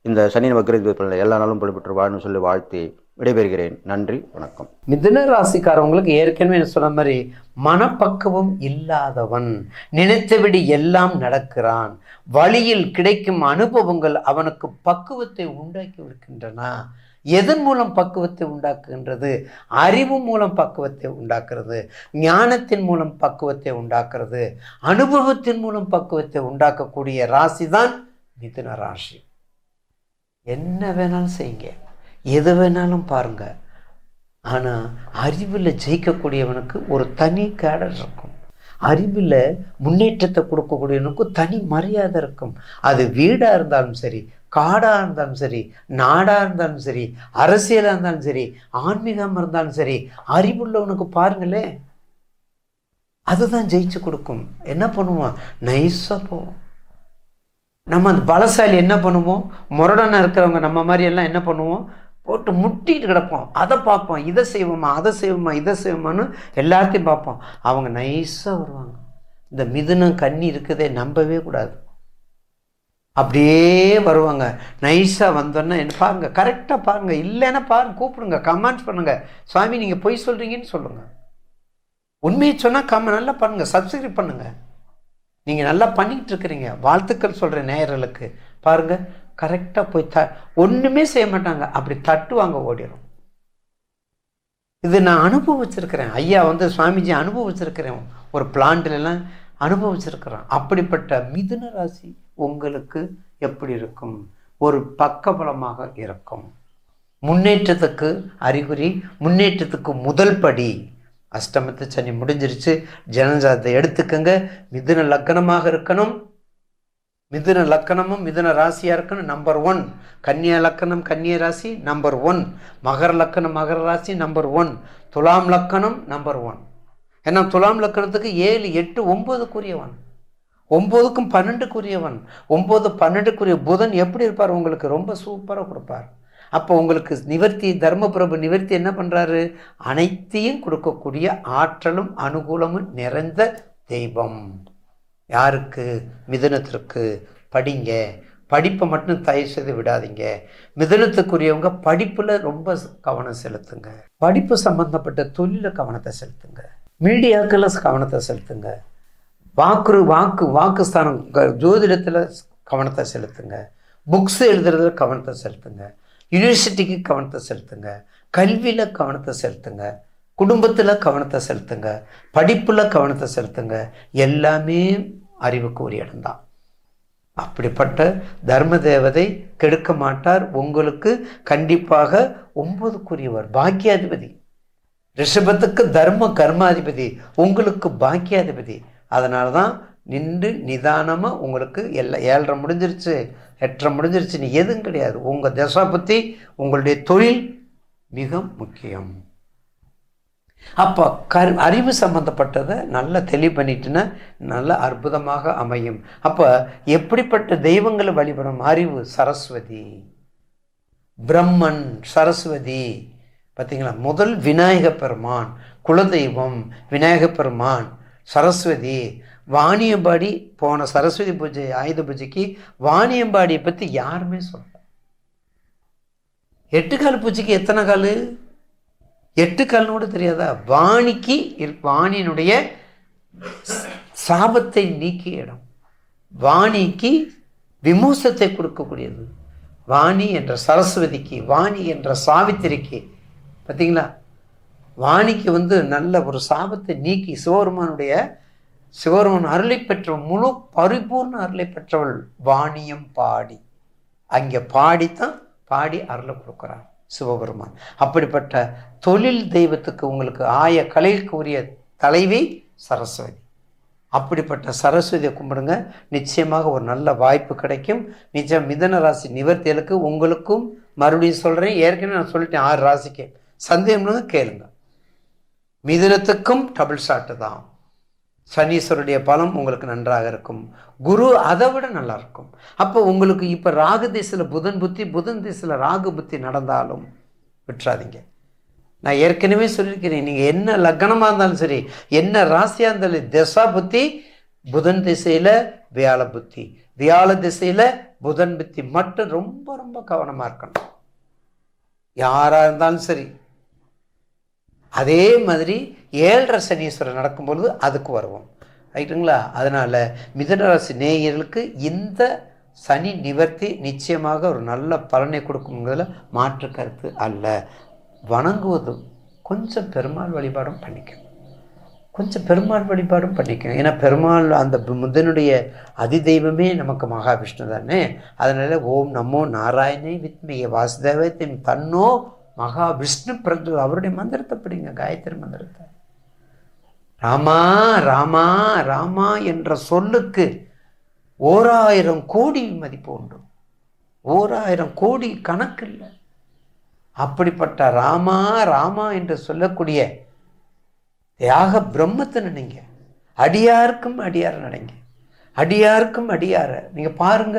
Speaker 5: இந்த சனி வக்ர நிவர்த்தி எல்லா நாளும் புகழ்பெற்று வாழணும்னு சொல்லி வாழ்த்தி விடைபெறுகிறேன். நன்றி, வணக்கம்.
Speaker 6: மிதுன ராசிக்காரவங்களுக்கு ஏற்கனவே சொன்ன மாதிரி மனப்பக்குவம் இல்லாதவன், நினைத்தபடி எல்லாம் நடக்கிறான், வழியில் கிடைக்கும் அனுபவங்கள் அவனுக்கு பக்குவத்தை உண்டாக்கி விடுக்கின்றன. எதன் மூலம் பக்குவத்தை உண்டாக்குகின்றது? அறிவு மூலம் பக்குவத்தை உண்டாக்குறது, ஞானத்தின் மூலம் பக்குவத்தை உண்டாக்குறது, அனுபவத்தின் மூலம் பக்குவத்தை உண்டாக்கக்கூடிய ராசி தான் மிதுன ராசி. என்ன வேணாலும் செய்யுங்க, எது வேணாலும் பாருங்க, ஆனால் அறிவில் ஜெயிக்கக்கூடியவனுக்கு ஒரு தனி கேடர் இருக்கும். அறிவில் முன்னேற்றத்தை கொடுக்கக்கூடியவனுக்கு தனி மரியாதை இருக்கும். அது வீடாக இருந்தாலும் சரி, காடாக இருந்தாலும் சரி, நாடாக இருந்தாலும் சரி, அரசியலாக இருந்தாலும் சரி, ஆன்மீகமாக இருந்தாலும் சரி, அறிவுள்ளவனுக்கு பாருங்களேன், அதுதான் ஜெயிச்சு கொடுக்கும். என்ன பண்ணுவோம்? நைஸாக போவோம். நம்ம அந்த பலசாலி என்ன பண்ணுவோம்? முரடனாக இருக்கிறவங்க நம்ம மாதிரி எல்லாம் என்ன பண்ணுவோம்? போட்டு முட்டிட்டு கிடப்போம். அதை பார்ப்போம், இதை செய்வோமா, அதை செய்வோமா, இதை செய்வோமான்னு எல்லாத்தையும் பார்ப்போம். அவங்க நைஸாக வருவாங்க. இந்த மிதுனம் கன்னி இருக்குதே, நம்பவே கூடாது. அப்படியே வருவாங்க. நைஸாக வந்தோன்னா என்ன பாருங்கள், கரெக்டாக பாருங்கள். இல்லைன்னா பாருங்க, கூப்பிடுங்க, கமெண்ட்ஸ் பண்ணுங்கள். சுவாமி நீங்கள் பொய் சொல்கிறீங்கன்னு சொல்லுங்கள். உண்மையை சொன்னால் நல்லா பண்ணுங்கள், சப்ஸ்கிரைப் பண்ணுங்கள். நீங்கள் நல்லா பண்ணிக்கிட்டு இருக்கிறீங்க. வாழ்த்துக்கள் சொல்கிற நேயர்களுக்கு பாருங்கள், கரெக்டாக போய் ஒன்றுமே செய்ய மாட்டாங்க, அப்படி தட்டுவாங்க, ஓடிடும். இது நான் அனுபவிச்சிருக்கிறேன். ஐயா சுவாமிஜி அனுபவிச்சிருக்கிறேன். ஒரு பிளான்ட்லாம் அனுபவிச்சிருக்கிறேன். அப்படிப்பட்ட மிதுன ராசி உங்களுக்கு எப்படி இருக்கும்? ஒரு பக்கபலமாக இருக்கும். முன்னேற்றத்துக்கு அறிகுறி, முன்னேற்றத்துக்கு முதல் படி. அஷ்டமத்து சனி முடிஞ்சிருச்சு. ஜனஜாதத்தை எடுத்துக்கங்க. மிதுன லக்கணமாக இருக்கணும். மிதுன லக்கணமும் மிதுன ராசியாக இருக்கணும். நம்பர் 1. கன்னியா லக்கணம் கன்னியா ராசி நம்பர் 1. மகர லக்கணம் மகர ராசி நம்பர் 1. துலாம் லக்கணம் நம்பர் 1. ஏன்னா துலாம் லக்கணத்துக்கு 7, 8, 9க்குரியவன், 9க்கும் 12க்குரியவன். 9, 12க்குரிய புதன் எப்படி இருப்பார்? உங்களுக்கு ரொம்ப சூப்பராக கொடுப்பார். அப்போ உங்களுக்கு நிவர்த்தி, தர்மபிரபு நிவர்த்தி என்ன பண்ணுறாரு? அனைத்தையும் கொடுக்கக்கூடிய ஆற்றலும் அனுகூலமும் நிறைந்த தெய்வம். யாருக்கு? மிதுனத்திற்கு. படிங்க, படிப்பை மட்டும் தயவு செய்து விடாதீங்க. மிதுனத்துக்குரியவங்க படிப்பில் ரொம்ப கவனம் செலுத்துங்க. படிப்பு சம்பந்தப்பட்ட தொழில கவனத்தை செலுத்துங்க. மீடியாக்களில் கவனத்தை செலுத்துங்க. வாக்குஸ்தானம் ஜோதிடத்தில் கவனத்தை செலுத்துங்க. புக்ஸ் எழுதுறதுல கவனத்தை செலுத்துங்க. யூனிவர்சிட்டிக்கு கவனத்தை செலுத்துங்க. கல்வியில் கவனத்தை செலுத்துங்க. குடும்பத்தில் கவனத்தை செலுத்துங்க. படிப்பில் கவனத்தை செலுத்துங்க. எல்லாமே அறிவுக்கு ஒரு இடம்தான். அப்படிப்பட்ட தர்ம தேவதை கெடுக்க மாட்டார். உங்களுக்கு கண்டிப்பாக 9க்குரியவர், பாக்கியாதிபதி. ரிஷபத்துக்கு தர்ம கர்மாதிபதி, உங்களுக்கு பாக்கியாதிபதி. அதனால தான் நின்று நிதானமாக உங்களுக்கு 7:30 முடிஞ்சிருச்சு, 8:30 முடிஞ்சிருச்சு, நீ எதுவும் கிடையாது. உங்கள் தசா புத்தி, உங்களுடைய தொழில் மிக முக்கியம். அப்போ அறிவு சம்பந்தப்பட்டதை நல்லா தெளிவு பண்ணிட்டுன்னா நல்லா அற்புதமாக அமையும். அப்போ எப்படிப்பட்ட தெய்வங்களை வழிபடும்? அறிவு சரஸ்வதி, பிரம்மன், சரஸ்வதி. பார்த்தீங்களா? முதல் விநாயக பெருமான் குலதெய்வம், விநாயக பெருமான், சரஸ்வதி. வாணியம்பாடி போன சரஸ்வதி பூஜை, ஆயுத பூஜைக்கு வாணியம்பாடியை பற்றி யாருமே சொல்லல. 8 கால் பூஜைக்கு எத்தனை கால்? 8 கால்னோடு தெரியாதா? வாணிக்கு, வாணியினுடைய சாபத்தை நீக்கிய இடம், வாணிக்கு விமோசத்தை கொடுக்கக்கூடியது. வாணி என்ற சரஸ்வதிக்கு, வாணி என்ற சாவித்திரிக்கு. பார்த்தீங்களா? வாணிக்கு நல்ல ஒரு சாபத்தை நீக்கி சிவபெருமான் அருளை பெற்றவள், முழு பரிபூர்ண அருளை பெற்றவள் வாணியம் பாடி. அங்கே பாடித்தான் பாடி அருளை கொடுக்குறார் சிவபெருமான். அப்படிப்பட்ட தொழில் தெய்வத்துக்கு உங்களுக்கு ஆய கலைக்கு உரிய தலைவி சரஸ்வதி. அப்படிப்பட்ட சரஸ்வதியை கும்பிடுங்க, நிச்சயமாக ஒரு நல்ல வாய்ப்பு கிடைக்கும். நிச்சயம் மிதுன ராசி நிவர்த்திகளுக்கு உங்களுக்கும் மறுபடியும் சொல்கிறேன், ஏற்கனவே நான் சொல்லிட்டேன் 6 ராசிக்கு. சந்தேகம்னு கேளுங்க. மிதுனத்துக்கும் டபுள் ஷாட்டு தான். சனீஸ்வருடைய பலம் உங்களுக்கு நன்றாக இருக்கும். குரு அதை விட நல்லா இருக்கும். அப்போ உங்களுக்கு இப்போ ராகு திசையில் புதன் புத்தி, புதன் திசையில் ராகு புத்தி நடந்தாலும் விட்டுறாதீங்க. நான் ஏற்கனவே சொல்லியிருக்கிறேன், நீங்கள் என்ன லக்னமாக இருந்தாலும் சரி, என்ன ராசியாக இருந்தாலும் திசா புத்தி புதன் திசையில் வியாழ புத்தி, வியாழ திசையில் புதன் புத்தி மட்டும் ரொம்ப ரொம்ப கவனமாக இருக்கணும். யாராக இருந்தாலும் சரி. அதே மாதிரி 7.5 சனீஸ்வரர் நடக்கும்பொழுது அதுக்கு வருவோம், ரைட்டுங்களா? அதனால் மிதுனராசி நேயர்களுக்கு இந்த சனி நிவர்த்தி நிச்சயமாக ஒரு நல்ல பலனை கொடுக்குங்கிறதுல மாற்று கருத்து அல்ல. வணங்குவதும் கொஞ்சம் பெருமாள் வழிபாடும் பண்ணிக்கணும், கொஞ்சம் பெருமாள் வழிபாடும் பண்ணிக்கணும். ஏன்னா பெருமாள் அந்த புதனுடைய அதிதெய்வமே நமக்கு மகாவிஷ்ணு தானே. அதனால் ஓம் நமோ நாராயணே வித்மேய வாசுதேவ தன்னோ மகா விஷ்ணு பிரது அவருடைய மந்திரத்தை படிங்க, காயத்ரி மந்திரத்தை. ராமா ராமா ராமா என்ற சொல்லுக்கு 1000 கோடி மதிப்பு உண்டு. 1000 கோடி கணக்கு இல்லை. அப்படிப்பட்ட ராமா ராமா என்று சொல்லக்கூடிய தியாக பிரம்மத்தை நினைங்க. அடியாருக்கும் அடியார் நினைங்க. அடியாருக்கும் அடியார நீங்க பாருங்க,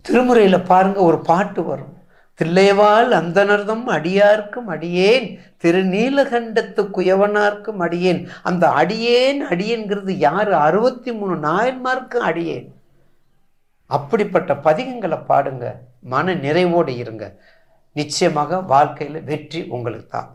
Speaker 6: திருமுறையில பாருங்க, ஒரு பாட்டு வரும். தில்லைவாள் அந்தனர்தம் அடியார்க்கும் அடியேன், திருநீலகண்டத்து குயவனார்க்கும் அடியேன். அந்த அடியேன் அடியேன்கிறது யாரு? 63 நாயன்மார்க்கும் அடியேன். அப்படிப்பட்ட பதிகங்களை பாடுங்க, மன நிறைவோடு இருங்க. நிச்சயமாக வாழ்க்கையில் வெற்றி உங்களுக்கு தான்.